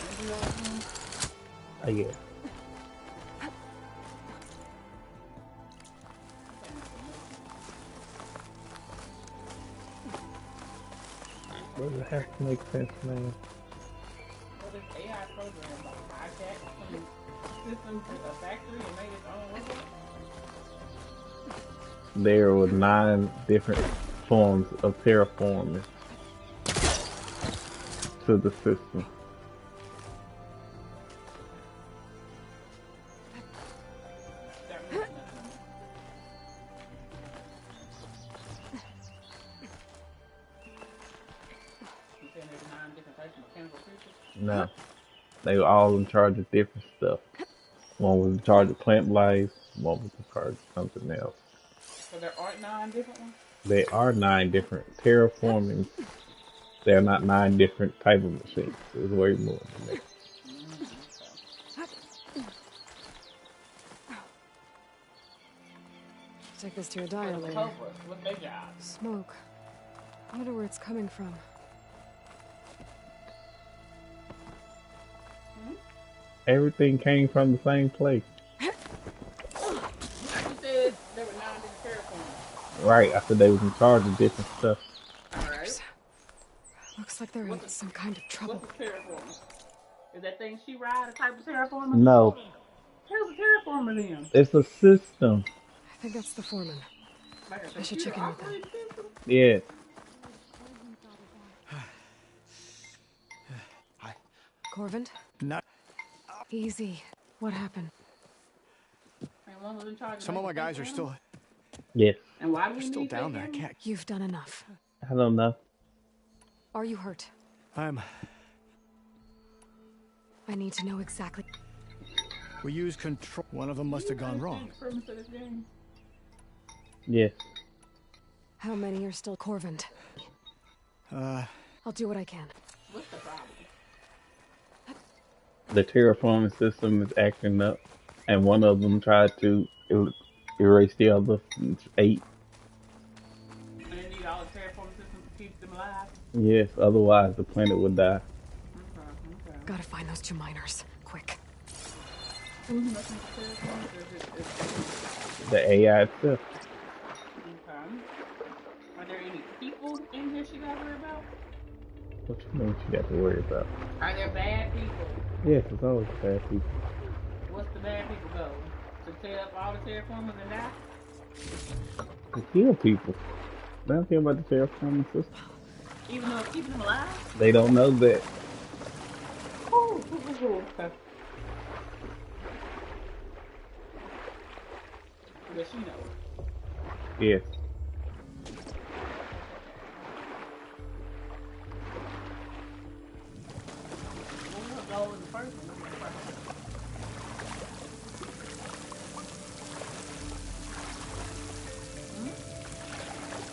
Speaker 10: embryos?
Speaker 1: Yeah. Does it have to make sense, man?
Speaker 10: Well, this AI program like hijacked some system to a factory and made its own robot?
Speaker 1: There were 9 different forms of terraforming to the system.
Speaker 10: You saying there's 9 different types of mechanical creatures?
Speaker 1: No. They were all in charge of different stuff. One was in charge of plant life, one was in charge of something else.
Speaker 10: So there aren't 9 different ones?
Speaker 1: There are 9 different terraforming. There are not 9 different type of machines. There's way more than that.
Speaker 2: Take this to a dial later.
Speaker 10: What's their job?
Speaker 2: Smoke. I wonder where it's coming from.
Speaker 1: Everything came from the same place.
Speaker 10: You said there were 9 different terraformers.
Speaker 1: Right, after they was in charge of different stuff.
Speaker 2: they're in some kind of trouble.
Speaker 10: What's a terraformer? Is that thing she ride a type of terraformer?
Speaker 1: No.
Speaker 10: Who's a terraformer then?
Speaker 1: It's a system.
Speaker 2: I think that's the foreman.
Speaker 10: Like
Speaker 2: I should check in with them.
Speaker 1: Yeah.
Speaker 2: Corvin?
Speaker 5: No.
Speaker 2: Easy. What happened?
Speaker 5: Some of my guys are still.
Speaker 1: Yes.
Speaker 10: And why do
Speaker 5: They're
Speaker 10: we
Speaker 5: still
Speaker 10: need
Speaker 5: down
Speaker 10: that
Speaker 5: there. I
Speaker 10: again?
Speaker 5: can't.
Speaker 2: You've done enough.
Speaker 1: I don't know.
Speaker 2: Are you hurt?
Speaker 5: I
Speaker 2: need to know exactly.
Speaker 5: We used control. One of them must have gone wrong.
Speaker 1: Yes.
Speaker 2: How many are still Corvin? I'll do what I can.
Speaker 10: What's the problem?
Speaker 1: The terraforming system is acting up, and one of them tried to erase the other 8.
Speaker 10: And they need all the terraforming systems to keep them alive?
Speaker 1: Yes, otherwise the planet would die.
Speaker 10: Okay.
Speaker 2: Gotta find those 2 miners. Quick.
Speaker 10: Who's messing with the terraformers?
Speaker 1: The AI itself.
Speaker 10: Okay. Are there any people in here she gotta worry about?
Speaker 1: What you mean you got to worry about?
Speaker 10: Are there bad people?
Speaker 1: Yes, it's always bad people.
Speaker 10: What's the bad people go? To tear up all the terraformers and die?
Speaker 1: To kill people. They don't care about the terraforming system.
Speaker 10: Even though it's keeping them alive?
Speaker 1: They don't know that.
Speaker 10: Okay. Does she know?
Speaker 1: Yes.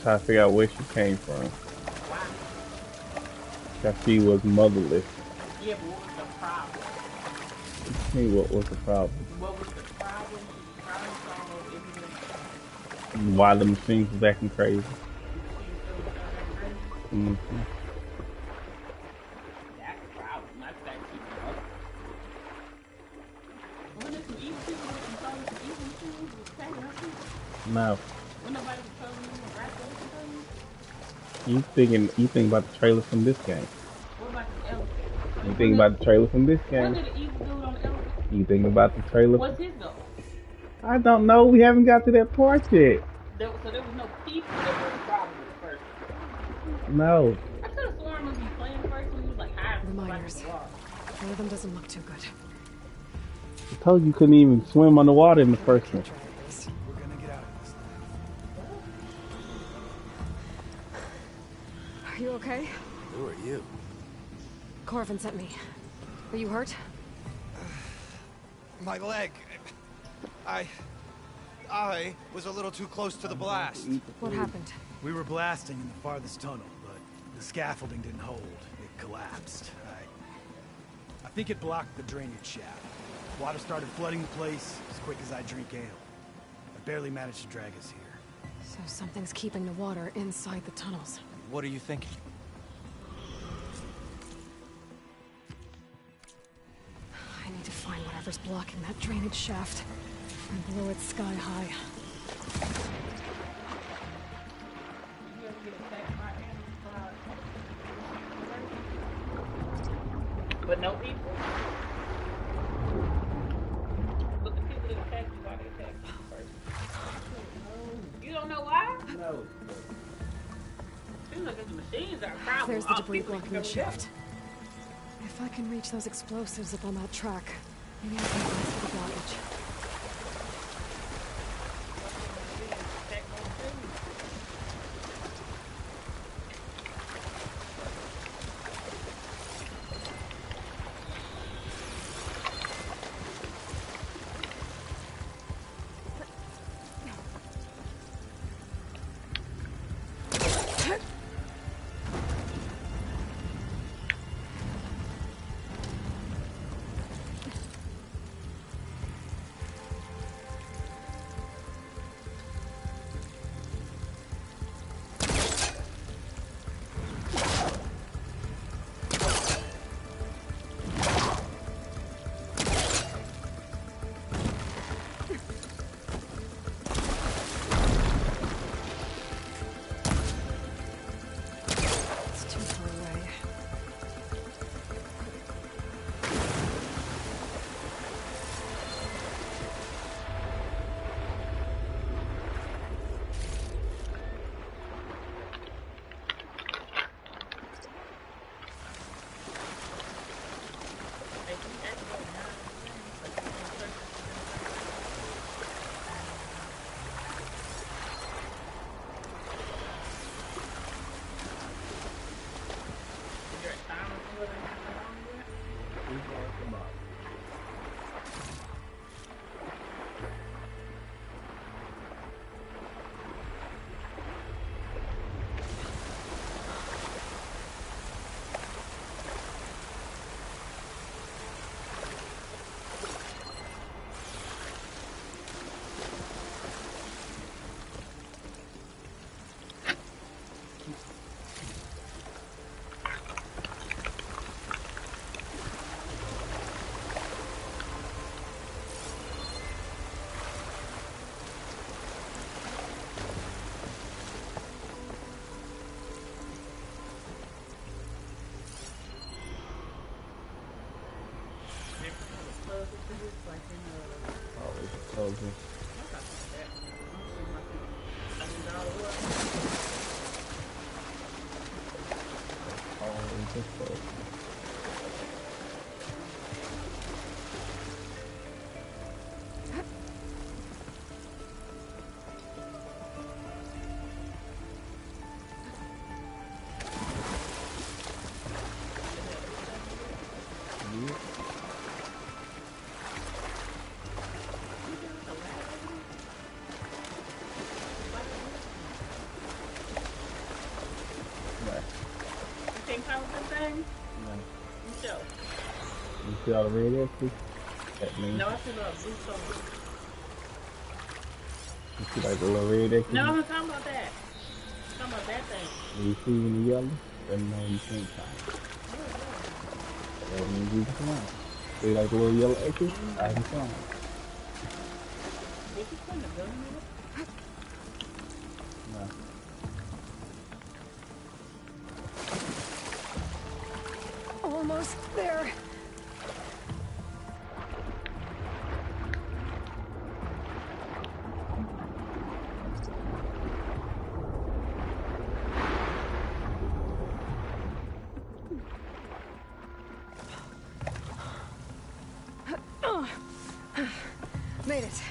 Speaker 1: Try to figure out where she came from. That she was motherless.
Speaker 10: Yeah, but what was the problem?
Speaker 1: Hey, what was the problem?
Speaker 10: What was the problem? Everything.
Speaker 1: Why the machines was acting crazy. Mm-hmm.
Speaker 10: That's the problem. Not that she's motherless. Wasn't there some evil people that controlling some evil machines with attacking her people?
Speaker 1: No.
Speaker 10: When nobody controlling you and right there controlling you?
Speaker 1: You think about the trailer from this game.
Speaker 10: What about the elephant?
Speaker 1: You think about the trailer from this game.
Speaker 10: Wasn't it the evil dude on the elephant?
Speaker 1: You think about the trailer.
Speaker 10: What's his goal?
Speaker 1: I don't know. We haven't got to that part yet.
Speaker 10: So there was no people that were the problem with the first.
Speaker 1: No.
Speaker 10: I could have sworn when he was playing first when he was like hiding
Speaker 2: The
Speaker 10: from
Speaker 2: miners.
Speaker 10: the water.
Speaker 2: One of them doesn't look too good.
Speaker 1: I told you couldn't even swim underwater in the first one.
Speaker 5: We're gonna get out of this.
Speaker 2: Are you okay?
Speaker 14: Who are you?
Speaker 2: Corvin sent me. Are you hurt?
Speaker 16: My leg. I was a little too close to the blast.
Speaker 2: What happened?
Speaker 5: We were blasting in the farthest tunnel, but the scaffolding didn't hold. It collapsed. I think it blocked the drainage shaft. Water started flooding the place as quick as I drink ale. I barely managed to drag us here.
Speaker 2: So something's keeping the water inside the tunnels.
Speaker 16: What are you thinking?
Speaker 2: I need to find whatever's blocking that drainage shaft and blow it sky high.
Speaker 10: But no people? But the people that attack you, why they attack you first? You don't know why?
Speaker 1: No.
Speaker 10: Seems like the machines are a problem.
Speaker 2: There's the
Speaker 10: All
Speaker 2: debris
Speaker 10: people
Speaker 2: blocking the
Speaker 10: come
Speaker 2: shaft. If I can reach those explosives up on that track, maybe I can blast the blockage.
Speaker 10: clubs with the hoops, like in
Speaker 1: Always closing. Always closing. You see all the red X's? That means
Speaker 10: no, I see the blue shoulder.
Speaker 1: You see like the little red X's?
Speaker 10: No, I'm talking about that. I'm talking about that thing.
Speaker 1: When you see in the yellow, then no, you can't find. That means you can find. See like the little yellow X's? I can find.
Speaker 10: Did you put the gun in it?
Speaker 1: No.
Speaker 2: Almost there. Made it.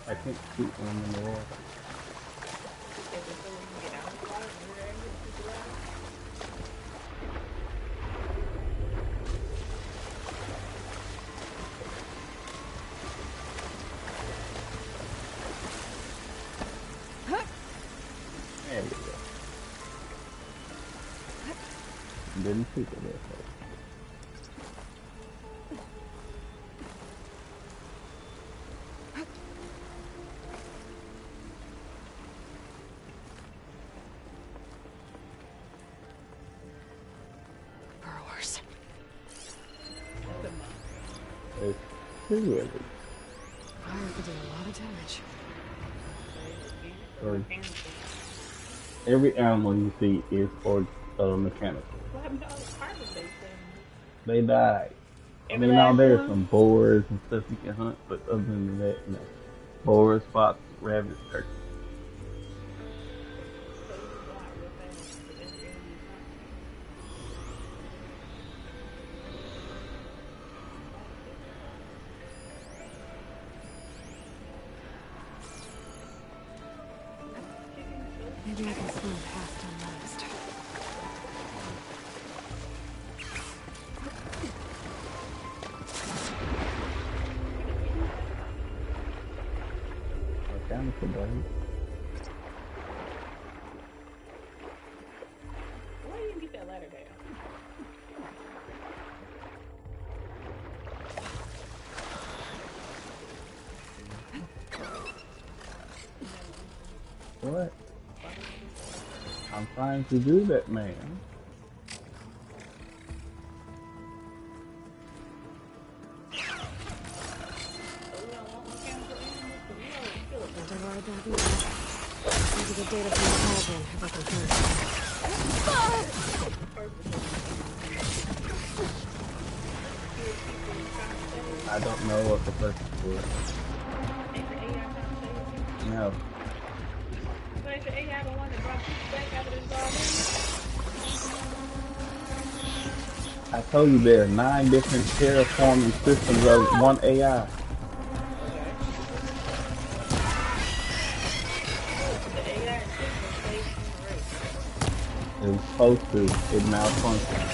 Speaker 1: I can't shoot when I'm in the water. There we go. Didn't shoot it there first. Really?
Speaker 2: Fire could do a lot of damage.
Speaker 1: Every animal you see is mechanical.
Speaker 10: What happened to all the carpet they said?
Speaker 1: They died. I mean, now there's some boars and stuff you can hunt, but other than that, no. Boars, fox, rabbits, turkeys.
Speaker 2: Maybe I can swim past unnoticed.
Speaker 1: Mechanical blade.
Speaker 10: Why you didn't get that ladder down?
Speaker 1: What? I'm trying to do that, man.
Speaker 2: Maybe the data from the cauldron have opened first.
Speaker 1: I don't know what the purpose was. No.
Speaker 10: But is the AI the one that brought people back out of this all?
Speaker 1: I told you there are 9 different terraforming systems of one AI. It was supposed to. It malfunctioned.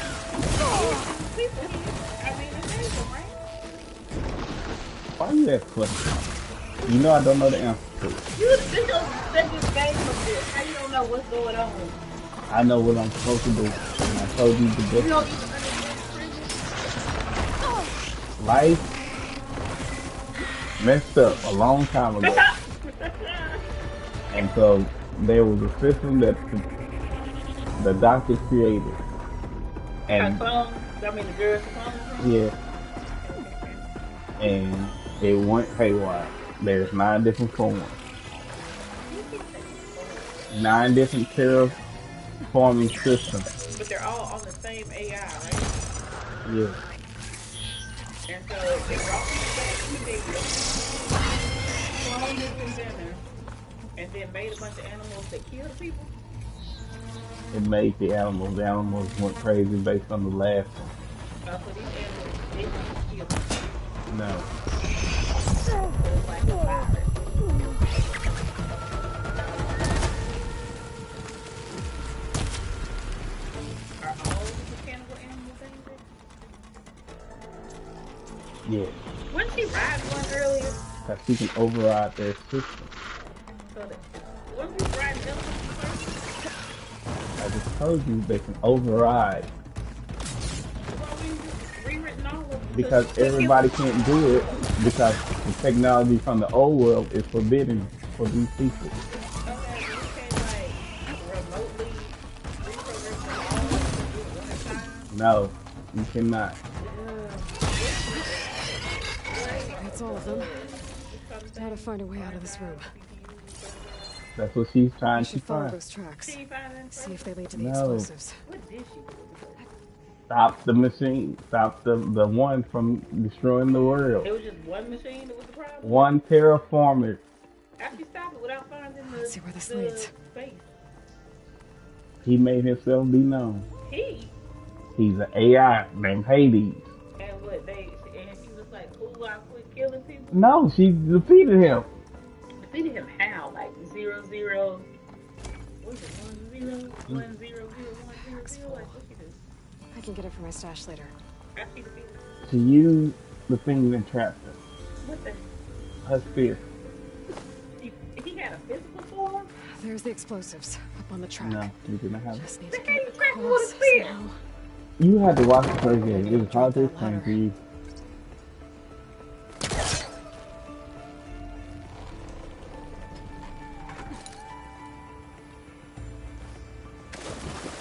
Speaker 1: Why you that question? You know I don't know the answer to it.
Speaker 10: This your second game of this. How you don't know what's going on?
Speaker 1: I know what I'm supposed to do. And I told you the best.
Speaker 10: You don't even understand
Speaker 1: Life messed up a long time ago. And so there was a system that the doctor created. And
Speaker 10: the girls
Speaker 1: yeah. And it went haywire. There's 9 different forms. 9 different terraforming systems.
Speaker 10: But they're all on the same AI, right?
Speaker 1: Yeah.
Speaker 10: And so they brought people back to the cloned this inventor, and then made a bunch of animals that killed people.
Speaker 1: It made the animals. The animals went crazy based on the last one.
Speaker 10: So these animals didn't kill people.
Speaker 1: No.
Speaker 10: So it's like a virus. Are all mechanical animals dangerous?
Speaker 1: Yeah.
Speaker 10: Wouldn't she ride one earlier?
Speaker 1: Because she can override their system.
Speaker 10: So that, wasn't she riding elephants first?
Speaker 1: I just told you they can override. Because everybody can't do it because the technology from the old world is forbidden for these people. No, you cannot.
Speaker 2: That's all of them. How to find a way out of this room.
Speaker 1: That's what she's trying to
Speaker 2: follow
Speaker 1: find.
Speaker 2: those tracks. See if they lead to the
Speaker 1: No.
Speaker 2: explosives.
Speaker 1: Stop the machine. Stop the one from destroying the world.
Speaker 10: It was just one machine that was the problem?
Speaker 1: One terraformer.
Speaker 10: How can you stop it without finding the,
Speaker 2: Let's see where this leads.
Speaker 10: space?
Speaker 1: He made himself be known.
Speaker 10: He's
Speaker 1: an AI named Hades.
Speaker 10: And what and she was like, "Ooh, I quit killing people."
Speaker 1: No, she defeated him.
Speaker 10: Defeated him how? Like 0, 0. What is it? 1, 0, 1, 0, 0, 1, 0, 0. Like what she do?
Speaker 2: I can get it for my stash later.
Speaker 10: How she defeated him?
Speaker 1: She used the thing that trapped her.
Speaker 10: What the?
Speaker 1: Her spear.
Speaker 10: He had a physical form?
Speaker 2: There's the explosives up on the track.
Speaker 1: No, you didn't have it.
Speaker 2: Just need to
Speaker 10: How
Speaker 2: get
Speaker 10: you
Speaker 2: it
Speaker 10: track with a
Speaker 2: across
Speaker 10: spear?
Speaker 2: somehow.
Speaker 1: You had to watch the first game. It was hard to explain to you.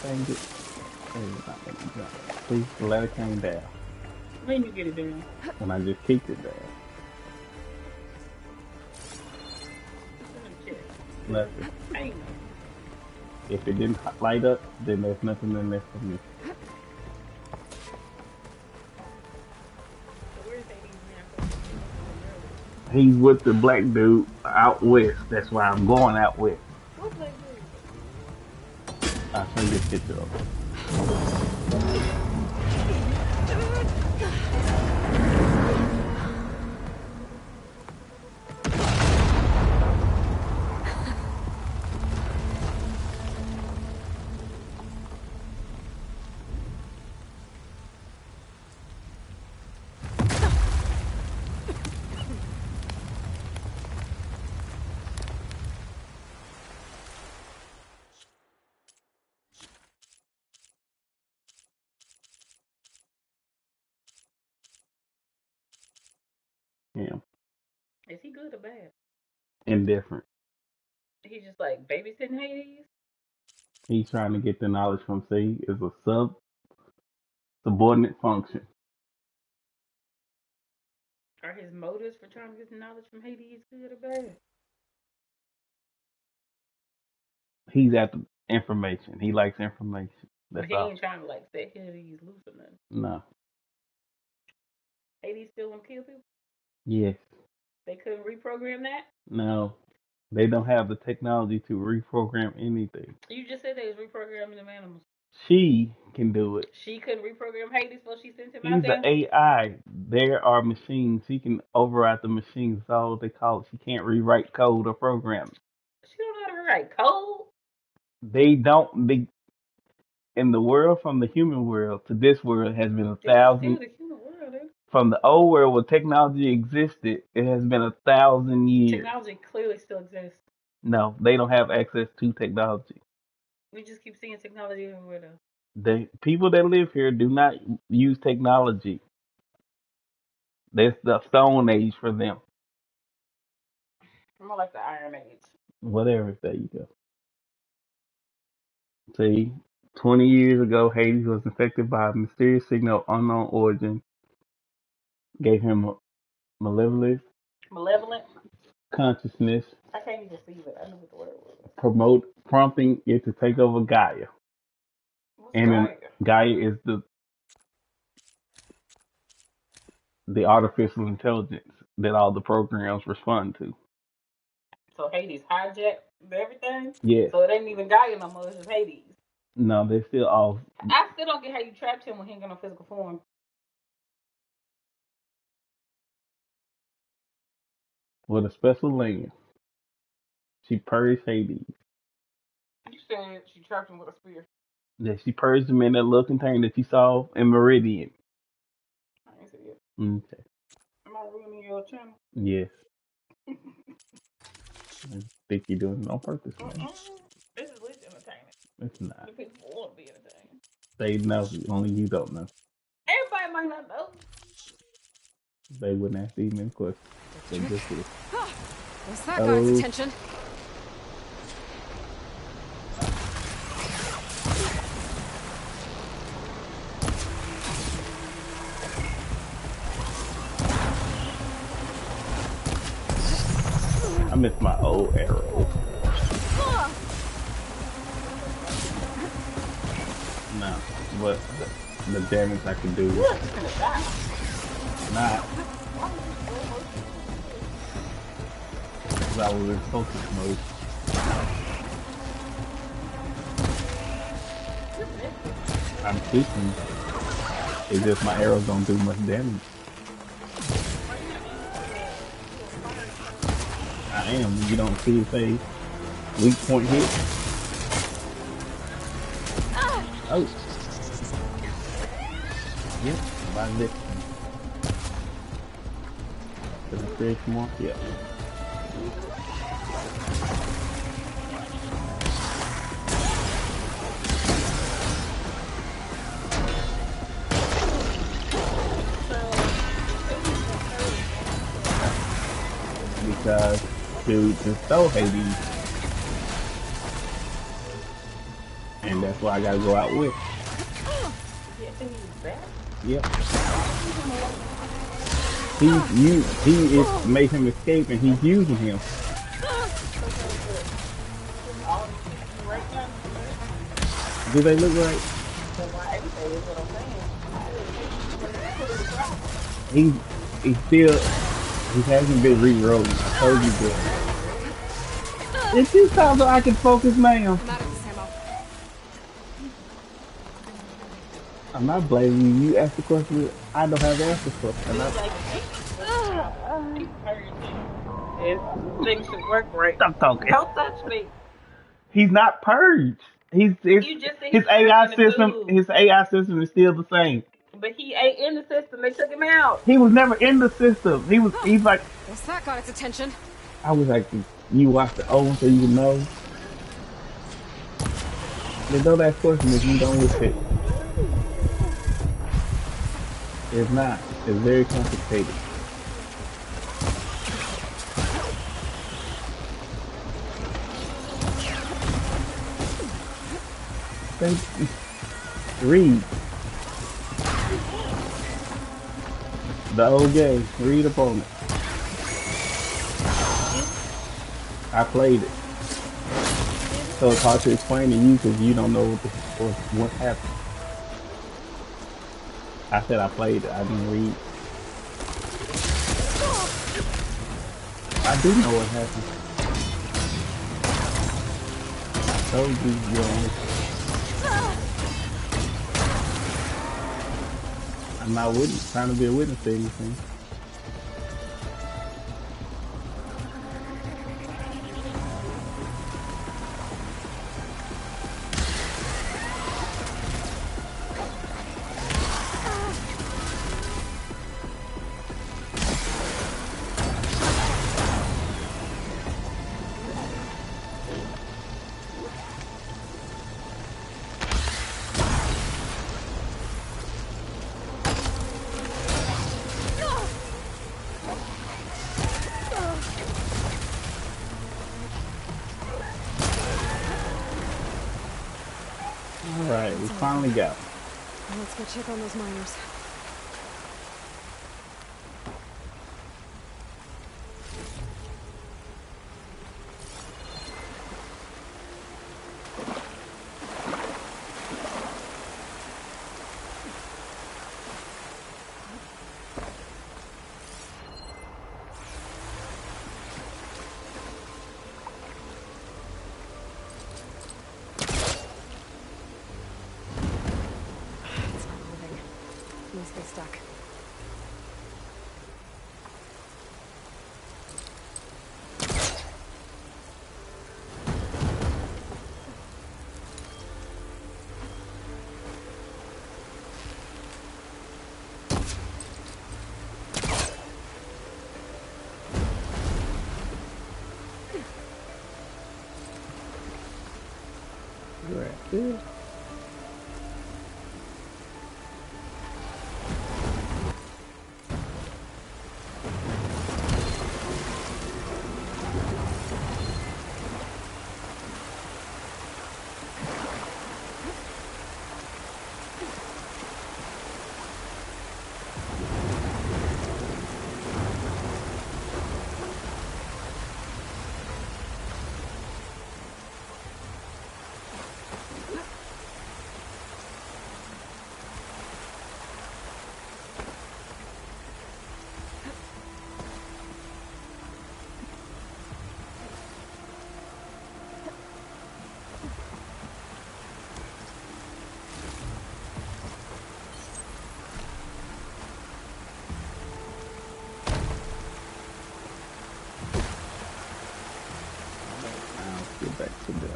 Speaker 1: Thank it. Please, the ladder came down.
Speaker 10: When you get it down?
Speaker 1: When I just kicked it down. Left it. If it didn't light up, then there's nothing in there for me. He's with the black dude out west. That's why I'm going out west.
Speaker 10: What black dude?
Speaker 1: I'll send you a picture of it.
Speaker 10: Is he good or bad?
Speaker 1: Indifferent.
Speaker 10: He's just like babysitting Hades.
Speaker 1: He's trying to get the knowledge from C. It's a subordinate function.
Speaker 10: Are his motives for trying to get the knowledge from Hades good or bad?
Speaker 1: He's after information. He likes information.
Speaker 10: But
Speaker 1: That's
Speaker 10: he
Speaker 1: all.
Speaker 10: ain't trying to like set Hades loose or nothing.
Speaker 1: No.
Speaker 10: Hades still want to kill people?
Speaker 1: Yes.
Speaker 10: They couldn't reprogram that?
Speaker 1: No. They don't have the technology to reprogram anything.
Speaker 10: You just said they was reprogramming them animals.
Speaker 1: She can do it.
Speaker 10: She couldn't reprogram Hades before she sent him
Speaker 1: He's
Speaker 10: out there?
Speaker 1: the AI. There are machines. She can override the machines. That's all they call it. She can't rewrite code or program it.
Speaker 10: She don't know how to write code?
Speaker 1: They in the world, from the human world to this world, has been 1,000.
Speaker 10: The human world, eh?
Speaker 1: From the old world where technology existed, it has been 1,000 years.
Speaker 10: Technology clearly still exists.
Speaker 1: No, they don't have access to technology.
Speaker 10: We just keep seeing technology everywhere though.
Speaker 1: The people that live here do not use technology. That's the Stone Age for them.
Speaker 10: More like the Iron Age.
Speaker 1: Whatever, there you go. See, 20 years ago, Hades was infected by a mysterious signal of unknown origin. Gave him a malevolent consciousness,
Speaker 10: I can't even see it. I know what the word was.
Speaker 1: prompting it to take over Gaia. And then Gaia is the artificial intelligence that all the programs respond to.
Speaker 10: So Hades hijacked everything?
Speaker 1: Yes.
Speaker 10: So it ain't even Gaia no more, it's just Hades.
Speaker 1: No, they're still all.
Speaker 10: I still don't get how you trapped him when he ain't got no physical form.
Speaker 1: With a special lens. She purged Hades.
Speaker 10: You said she trapped him with a spear.
Speaker 1: Yeah, she purged him in that little container that you saw in Meridian.
Speaker 10: I ain't see it.
Speaker 1: Okay.
Speaker 10: Am I ruining your channel?
Speaker 1: Yes. I think you're doing it on purpose, man.
Speaker 10: This is least entertainment.
Speaker 1: It's not.
Speaker 10: The people want to be entertained.
Speaker 1: They know, only you don't know.
Speaker 10: Everybody might not know.
Speaker 1: They wouldn't ask these many questions. They just do.
Speaker 2: What's that guy's attention?
Speaker 1: I miss my old arrow. No, but the damage I can do. Not. Because I was in focus mode. I'm shooting. It's just my arrows don't do much damage. I am. You don't see it say weak point hit. Oh. Yep. By this. Does it create more? Yeah. Because dude just stole Hades. And that's what I gotta go out with. Yep. He is made him escape and he's using him. Do they look right? He hasn't been rewrote. I told you that. It's 2 times so I can focus now. I'm not blaming you. You asked the question I don't have the answer for.
Speaker 10: Things should work right.
Speaker 1: Stop talking.
Speaker 10: Don't touch me.
Speaker 1: He's not purged. His AI system. His AI system is still the same.
Speaker 10: But he ain't in the system. They took him out.
Speaker 1: He was never in the system. He's like.
Speaker 2: What's that got its attention?
Speaker 1: I was like, you watch the old one so you can know. There's no that question if you don't look it. It's not. It's very complicated. Read. The old game. Read up on it. I played it. So it's hard to explain to you because you don't know what happened. I said I played it. I didn't read. I do know what happened. I told you, I'm not trying to be a witness to anything. Alright, we finally got it.
Speaker 2: Let's go check on those miners. Mostly stuck.
Speaker 1: Right there. Get back to the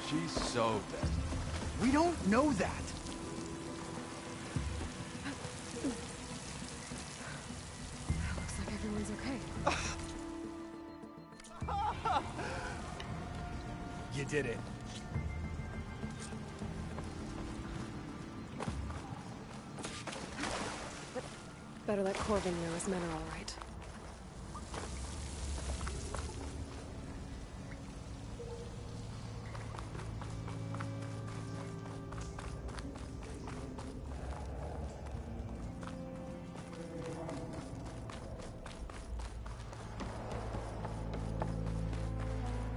Speaker 16: She's so dead. We don't know that.
Speaker 2: Looks like everyone's okay.
Speaker 16: You did it.
Speaker 2: Better let Corbin know his men are all right.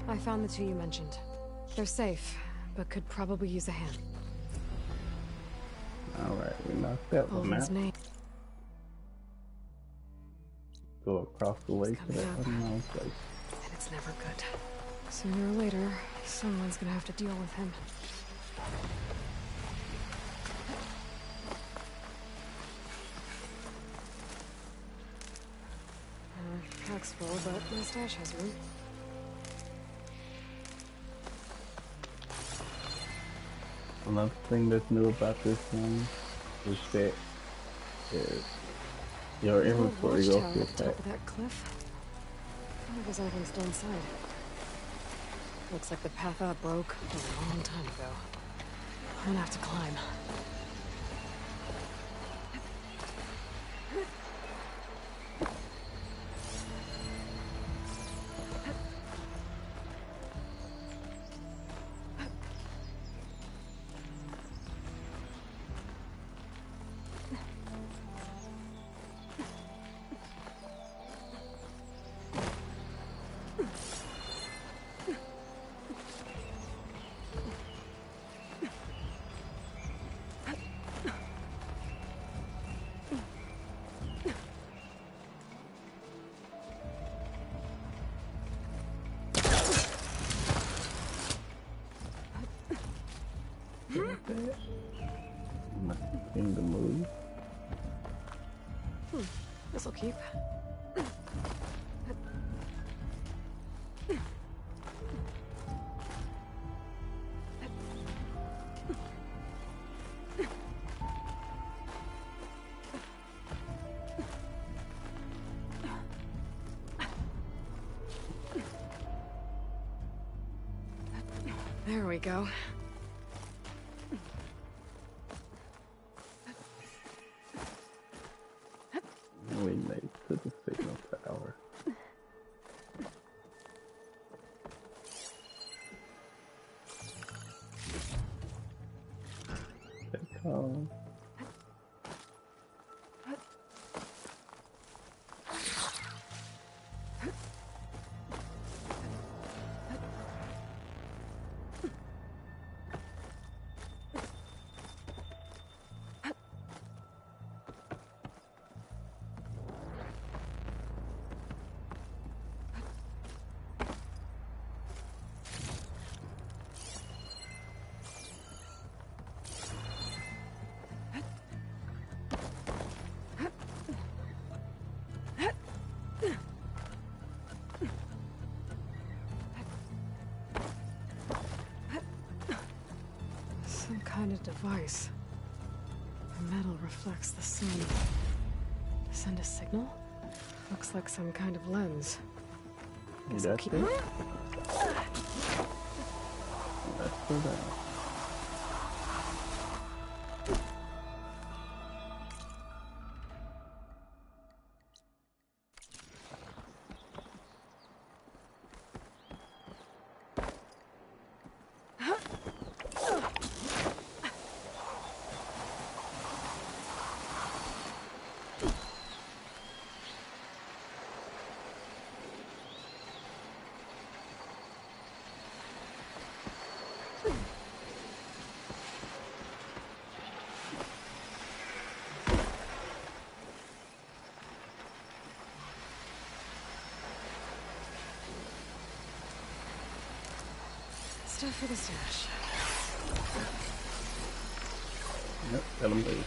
Speaker 2: I found the two you mentioned. They're safe, but could probably use a hand.
Speaker 1: Alright, we knocked that one out.
Speaker 2: Name.
Speaker 1: Go across the way to that unknown place.
Speaker 2: And it's never good. Sooner or later, someone's gonna have to deal with him. Pack's full, but my stash has room.
Speaker 1: Another thing that's new about this game is that your
Speaker 2: The old
Speaker 1: inventory goes
Speaker 2: watchtower
Speaker 1: to
Speaker 2: at the top
Speaker 1: attack.
Speaker 2: of that cliff. I wonder if there's anything still inside. Looks like the path out broke a long time ago. I'm gonna have to climb.
Speaker 1: In the move.
Speaker 2: This'll keep. There we go.
Speaker 1: We made it to the signal tower. Take home. Some kind of device. The metal reflects the sun. To send a signal? Looks like some kind of lens. Guess I'll keep it. Let's go down.
Speaker 2: Stuff for the stash.
Speaker 1: Yep, tell them leave.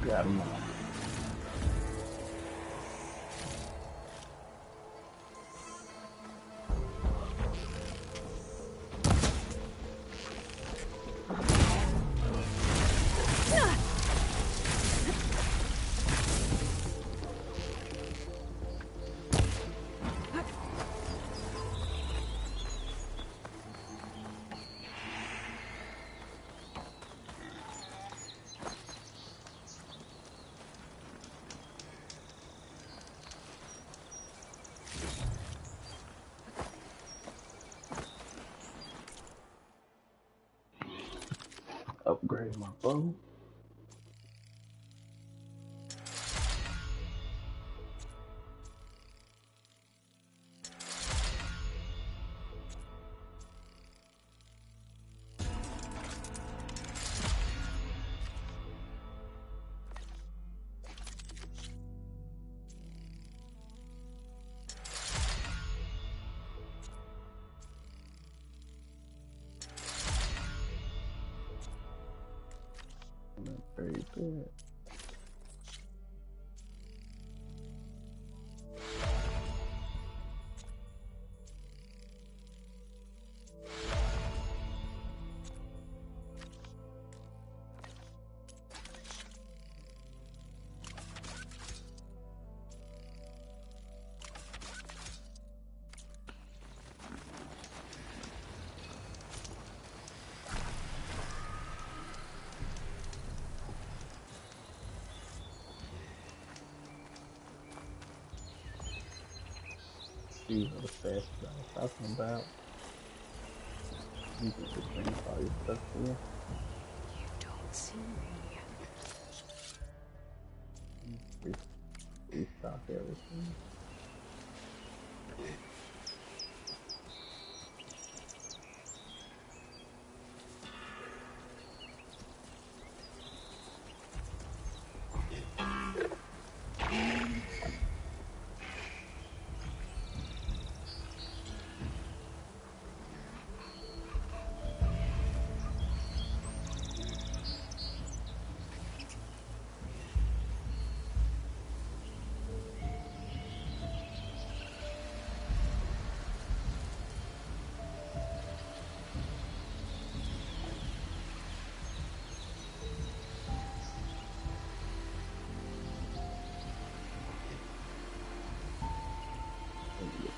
Speaker 1: Got him. upgrade my bow. Very good. See what fast I was talking about. You can just bring all your stuff here.
Speaker 2: You don't see me.
Speaker 1: Restock everything.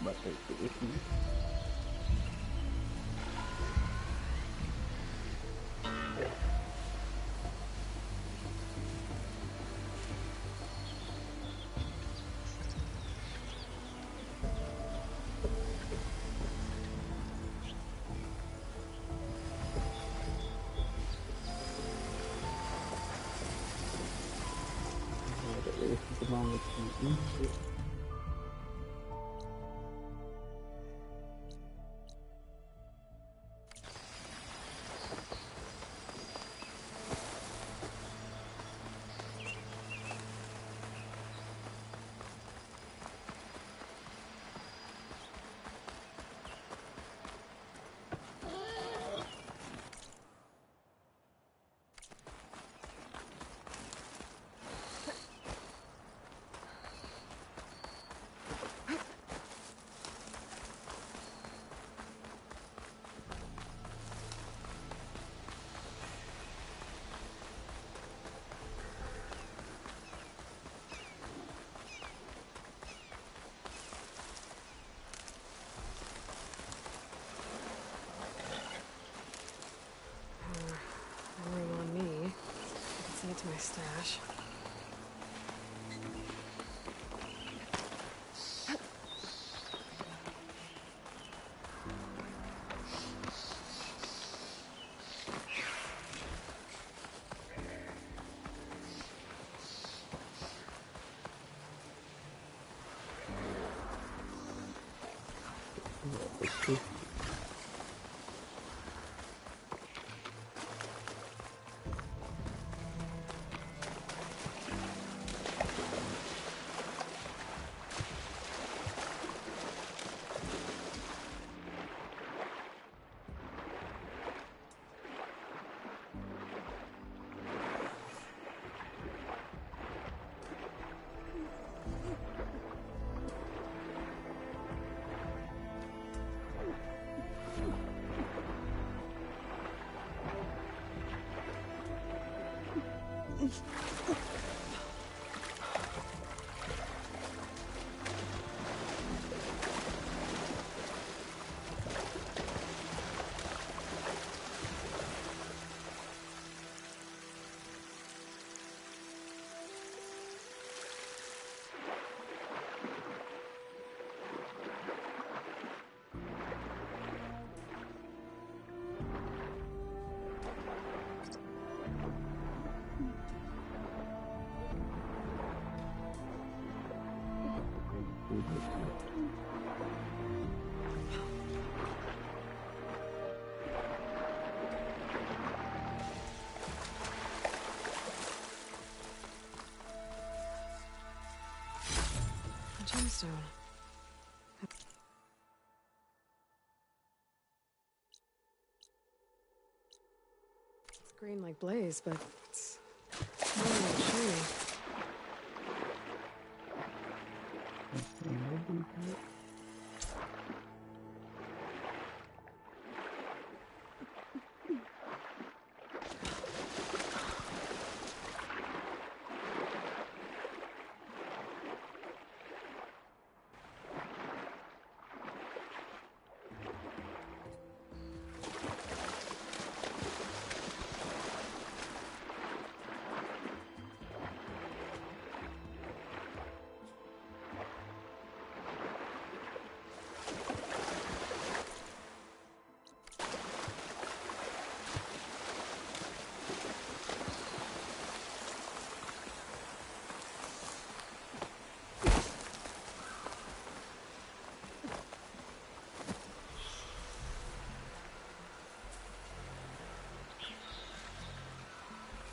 Speaker 1: But if you
Speaker 2: to my stash. Gemstone. It's green like blaze, but it's not like shiny.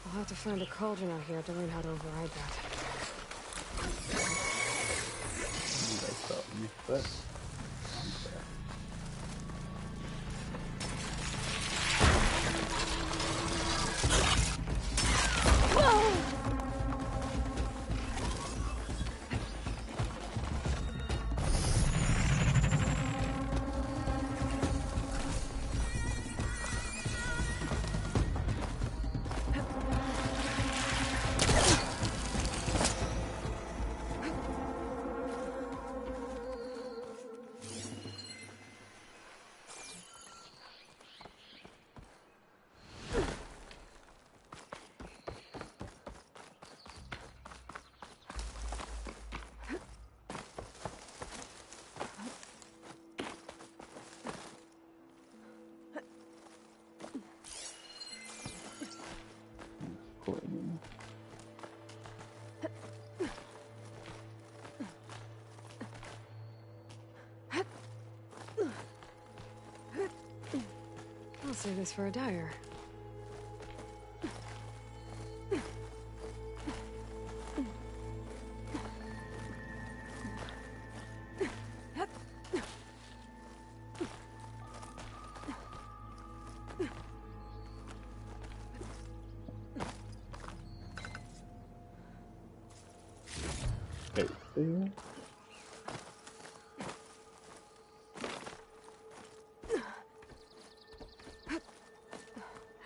Speaker 2: I'll have to find a cauldron out here to learn how to override that. I'll save this for a dyer.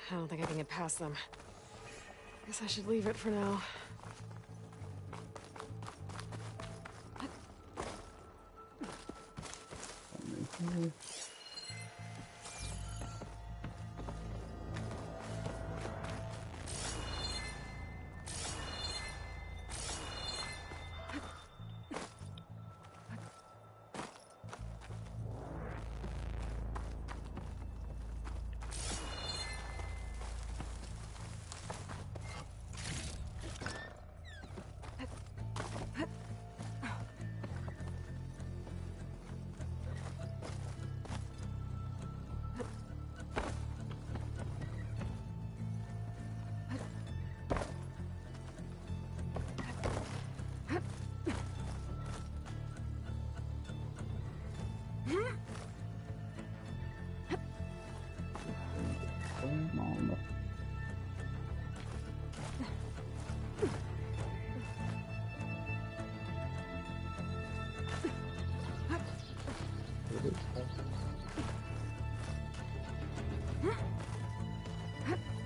Speaker 2: I don't think I can get past them. Guess I should leave it for now.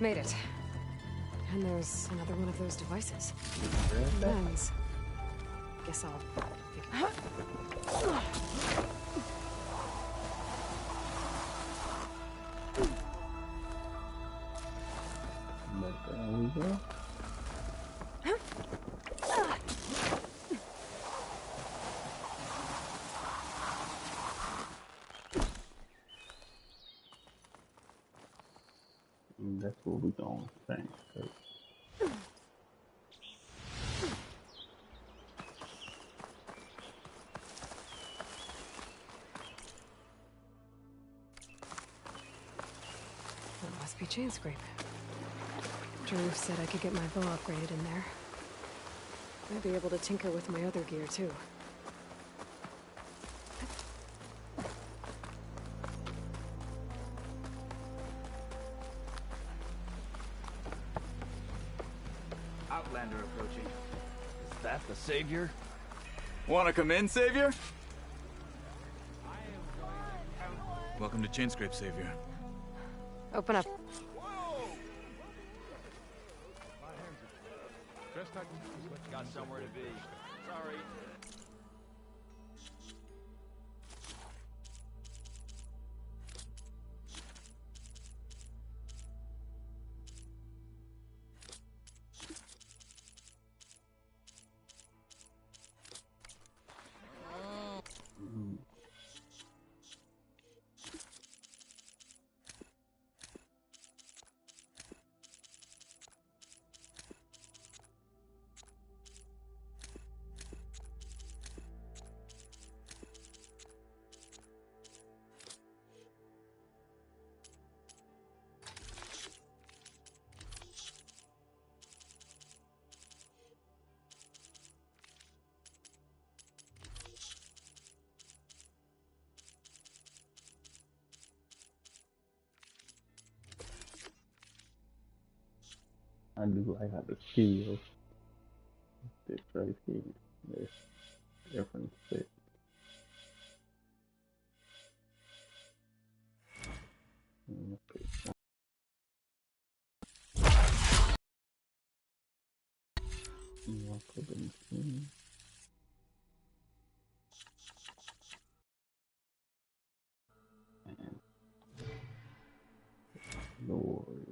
Speaker 2: Made it. And there's another one of those devices. Lens. Guess I'll figure it out.
Speaker 1: There we go. That's what we're going to think.
Speaker 2: Chainscrape. Drew said I could get my bow upgraded in there. I'd be able to tinker with my other gear, too.
Speaker 16: Outlander approaching. Is that the Savior? Wanna come in, Savior? Welcome to Chainscrape, Savior.
Speaker 2: Open up.
Speaker 16: Got somewhere to be. Sorry.
Speaker 1: I do like how the feel. This right here. This different fit. Lord.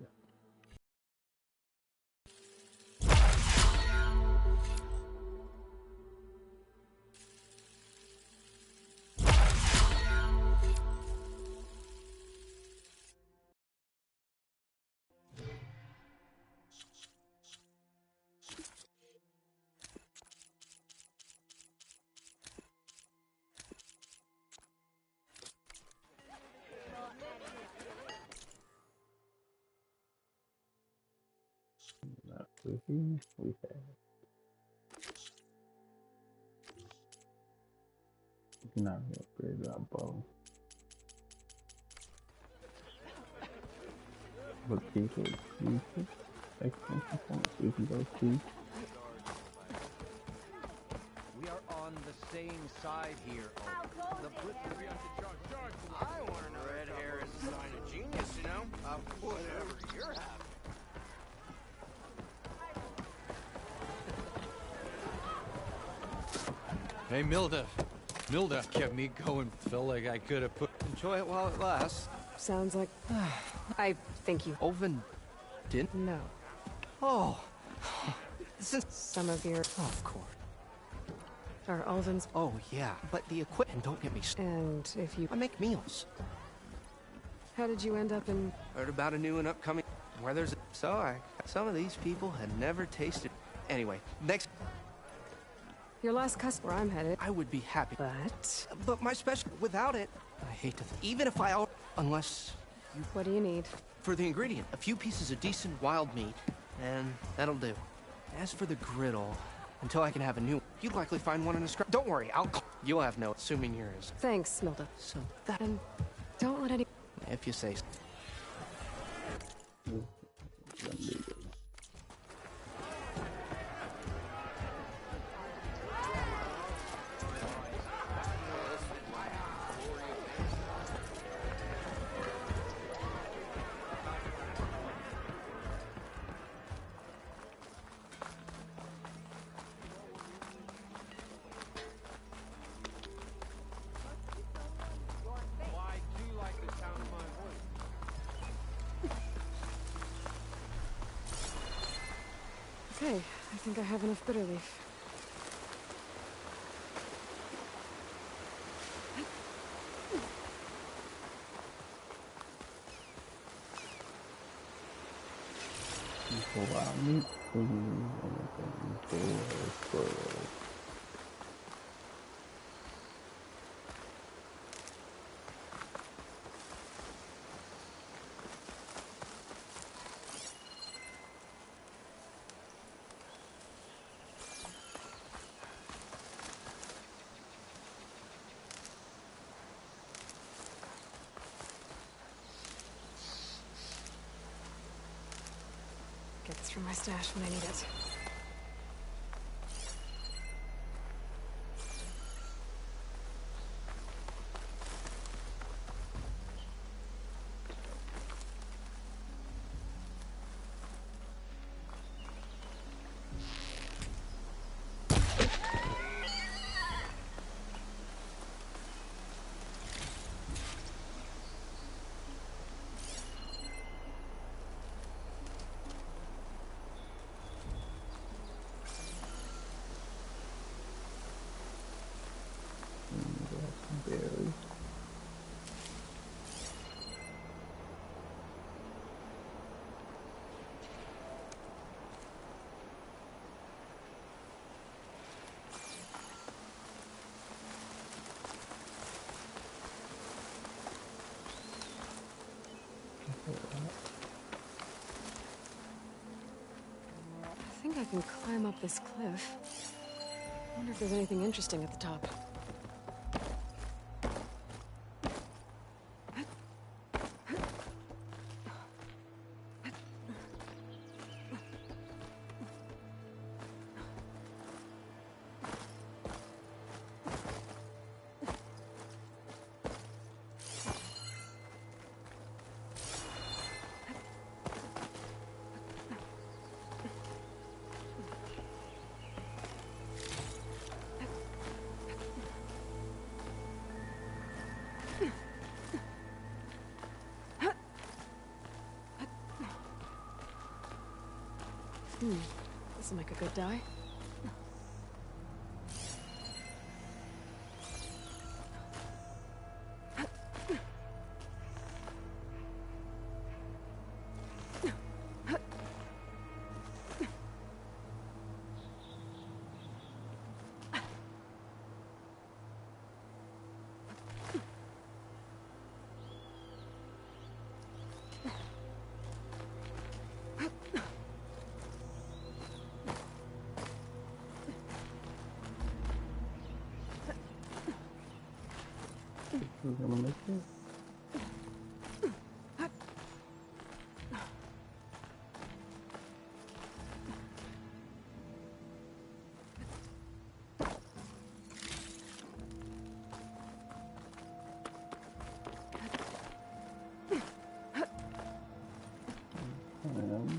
Speaker 1: We have now we upgrade our bow. But people use it. Excellent performance. We can go to.
Speaker 15: We are on the same side here. The I want to know. Red hair is a sign of genius, you know? Whatever you're having.
Speaker 17: Hey, Milda. Milda kept me going. Felt like I could have put...
Speaker 14: Enjoy it while it lasts.
Speaker 2: Sounds like... I think you...
Speaker 14: Oven didn't?
Speaker 2: No.
Speaker 14: Oh. This is...
Speaker 2: Some of your...
Speaker 14: Of course.
Speaker 2: Are Alvin's...
Speaker 14: Oh, yeah. But the equipment... Don't get me...
Speaker 2: And if you...
Speaker 14: I make meals.
Speaker 2: How did you end up in...
Speaker 14: Heard about a new and upcoming... Where there's... So some of these people had never tasted... Anyway, next...
Speaker 2: Your last customer, I'm headed.
Speaker 14: I would be happy.
Speaker 2: But
Speaker 14: my special... Without it... I hate to... Even if I... Unless...
Speaker 2: You... What do you need?
Speaker 14: For the ingredient, a few pieces of decent wild meat. And that'll do. As for the griddle... Until I can have a new... You'd likely find one in a scrap... Don't worry, You'll have no... Assuming yours.
Speaker 2: Thanks, Milda.
Speaker 14: So that...
Speaker 2: And don't let any...
Speaker 14: If you say so.
Speaker 2: Okay, I think I have enough bitter leaf. for my stash when I need it.
Speaker 1: Barely.
Speaker 2: I think I can climb up this cliff. I wonder if there's anything interesting at the top. This'll make a good die.
Speaker 1: We're gonna make it.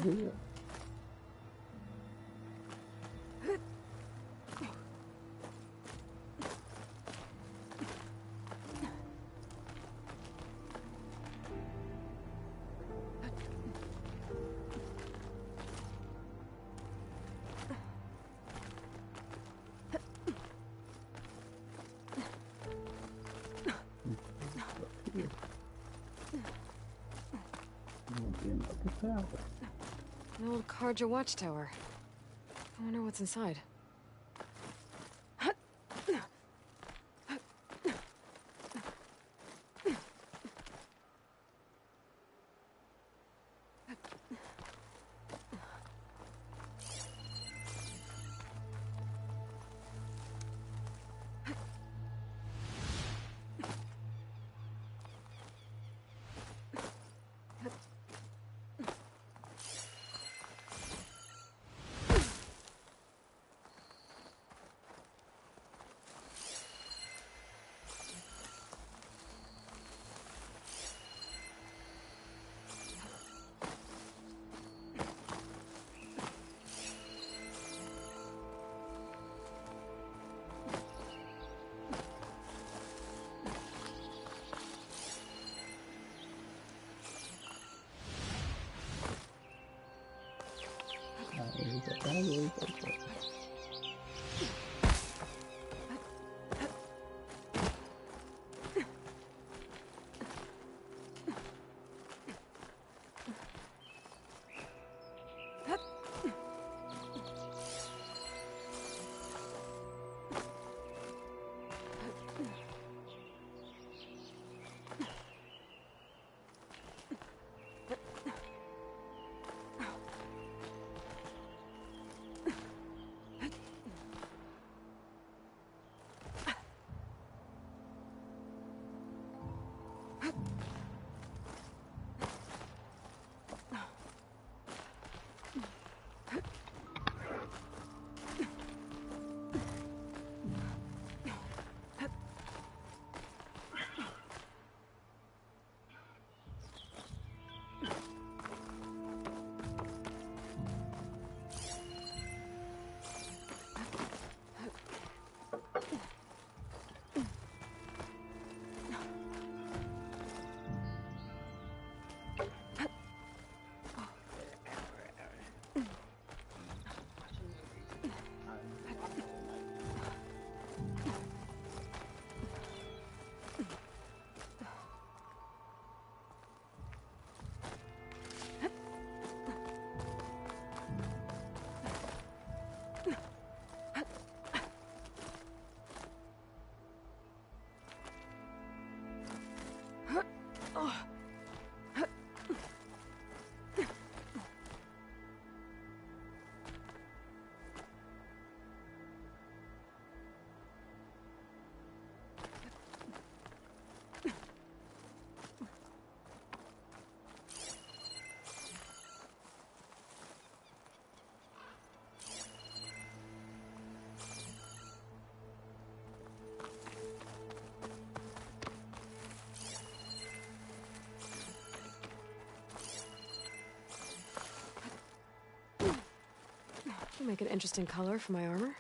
Speaker 1: Here.
Speaker 2: An old Carja watchtower. I wonder what's inside. This'll make an interesting color for my armor.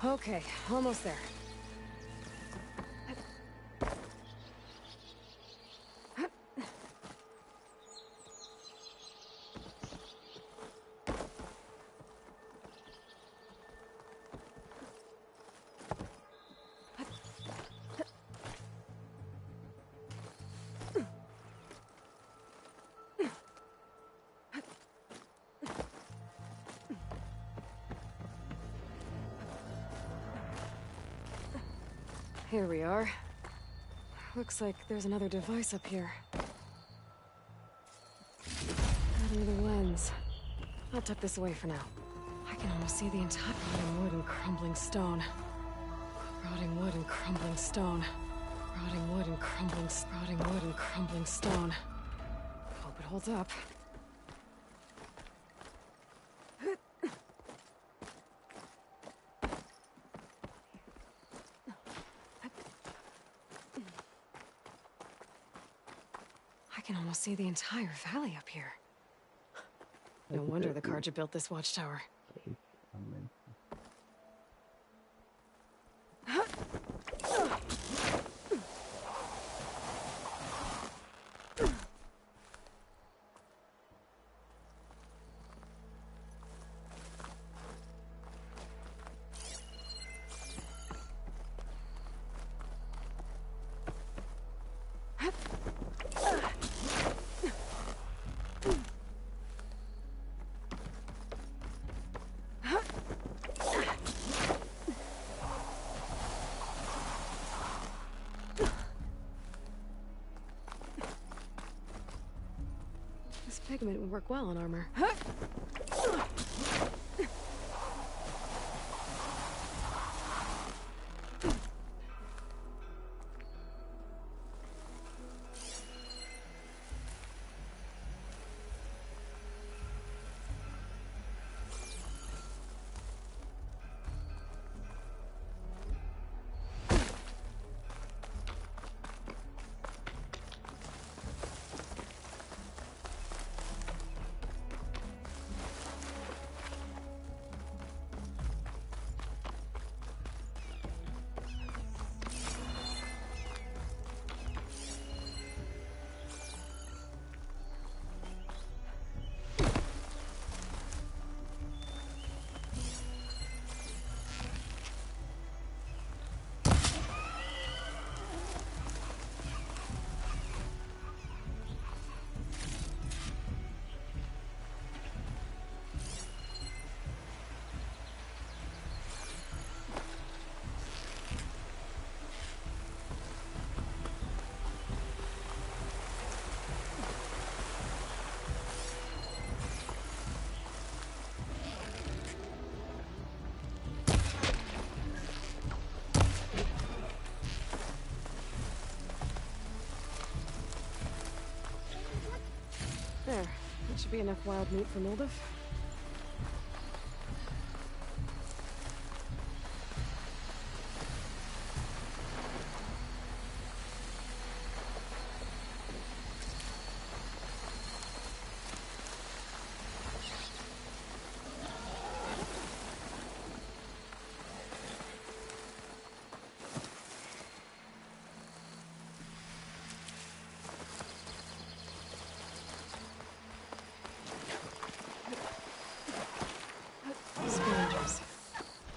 Speaker 2: Okay, almost there. Here we are. Looks like there's another device up here. Got another lens. I'll tuck this away for now. I can almost see the entire rotting wood and crumbling stone. Rotting wood and crumbling stone. Rotting wood and crumbling stone. Hope it holds up. I can almost see the entire valley up here. No wonder the Carja built this watchtower. This pigment would work well on armor. There. That should be enough wild meat for Moldov.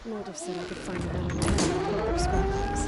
Speaker 2: Moldov said I could find them on their scrapbooks.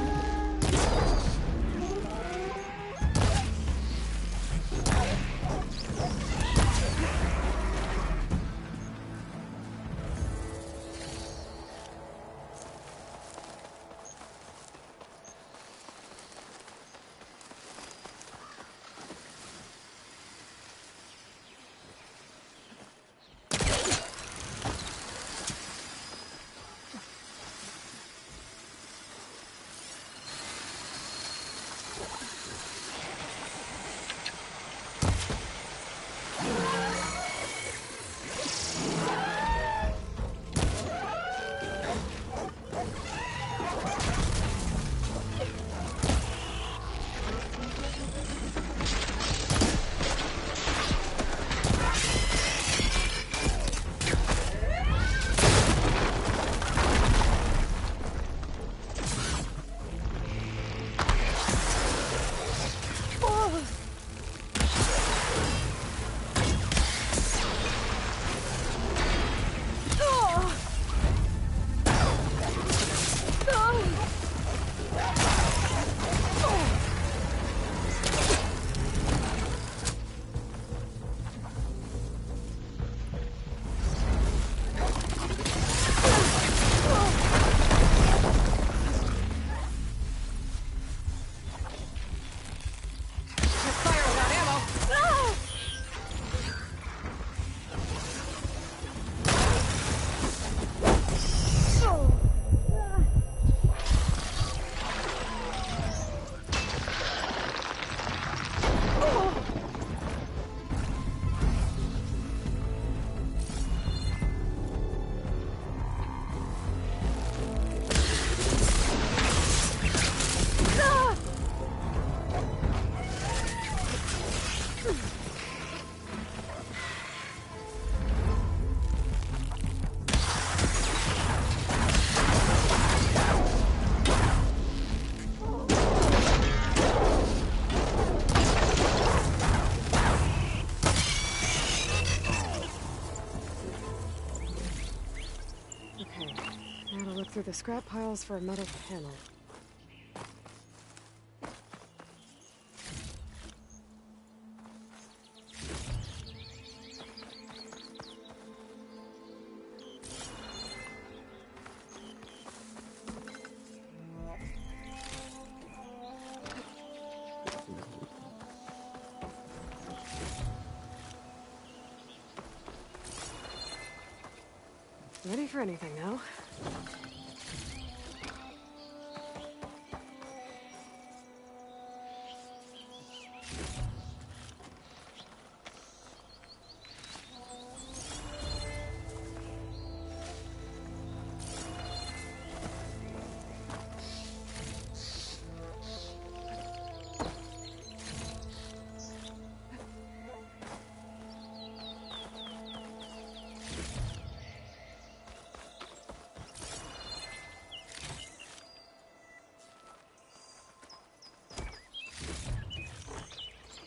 Speaker 2: through the scrap piles for a metal panel. Ready for anything now?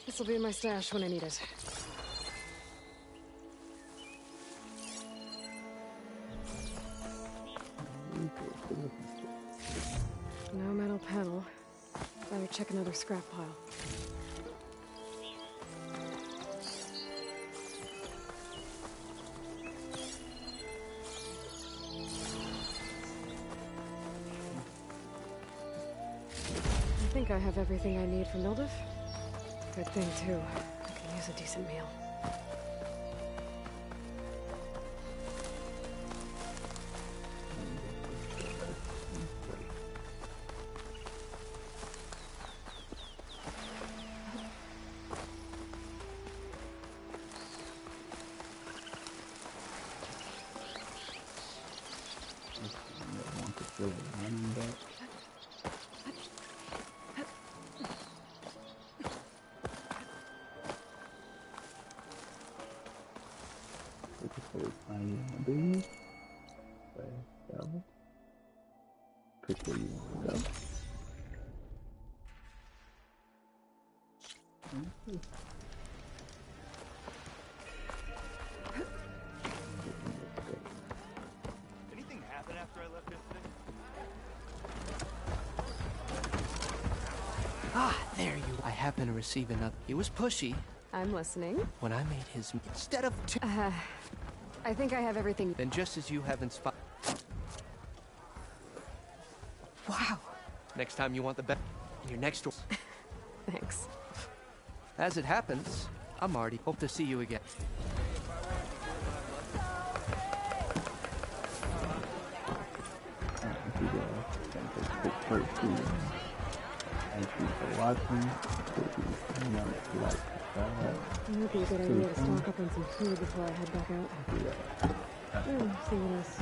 Speaker 2: This will be in my stash when I need it. No metal panel. Better check another scrap pile. I think I have everything I need for Mildev. Good thing, too. I can use a decent meal.
Speaker 1: Pick where you want to go.
Speaker 15: Anything happen after I left yesterday?
Speaker 18: Ah, there you. I happen to receive another. He was pushy.
Speaker 2: I'm listening.
Speaker 18: When I made his instead of two.
Speaker 2: I think I have everything.
Speaker 18: Then just as you have inspired.
Speaker 2: Wow.
Speaker 18: Next time you want the best, you're next door.
Speaker 2: Thanks.
Speaker 18: As it happens, I'm Marty. Hope to see you again.
Speaker 1: Thank you for watching.
Speaker 2: It would be a good idea to stock up on some food before I head back out. See you guys.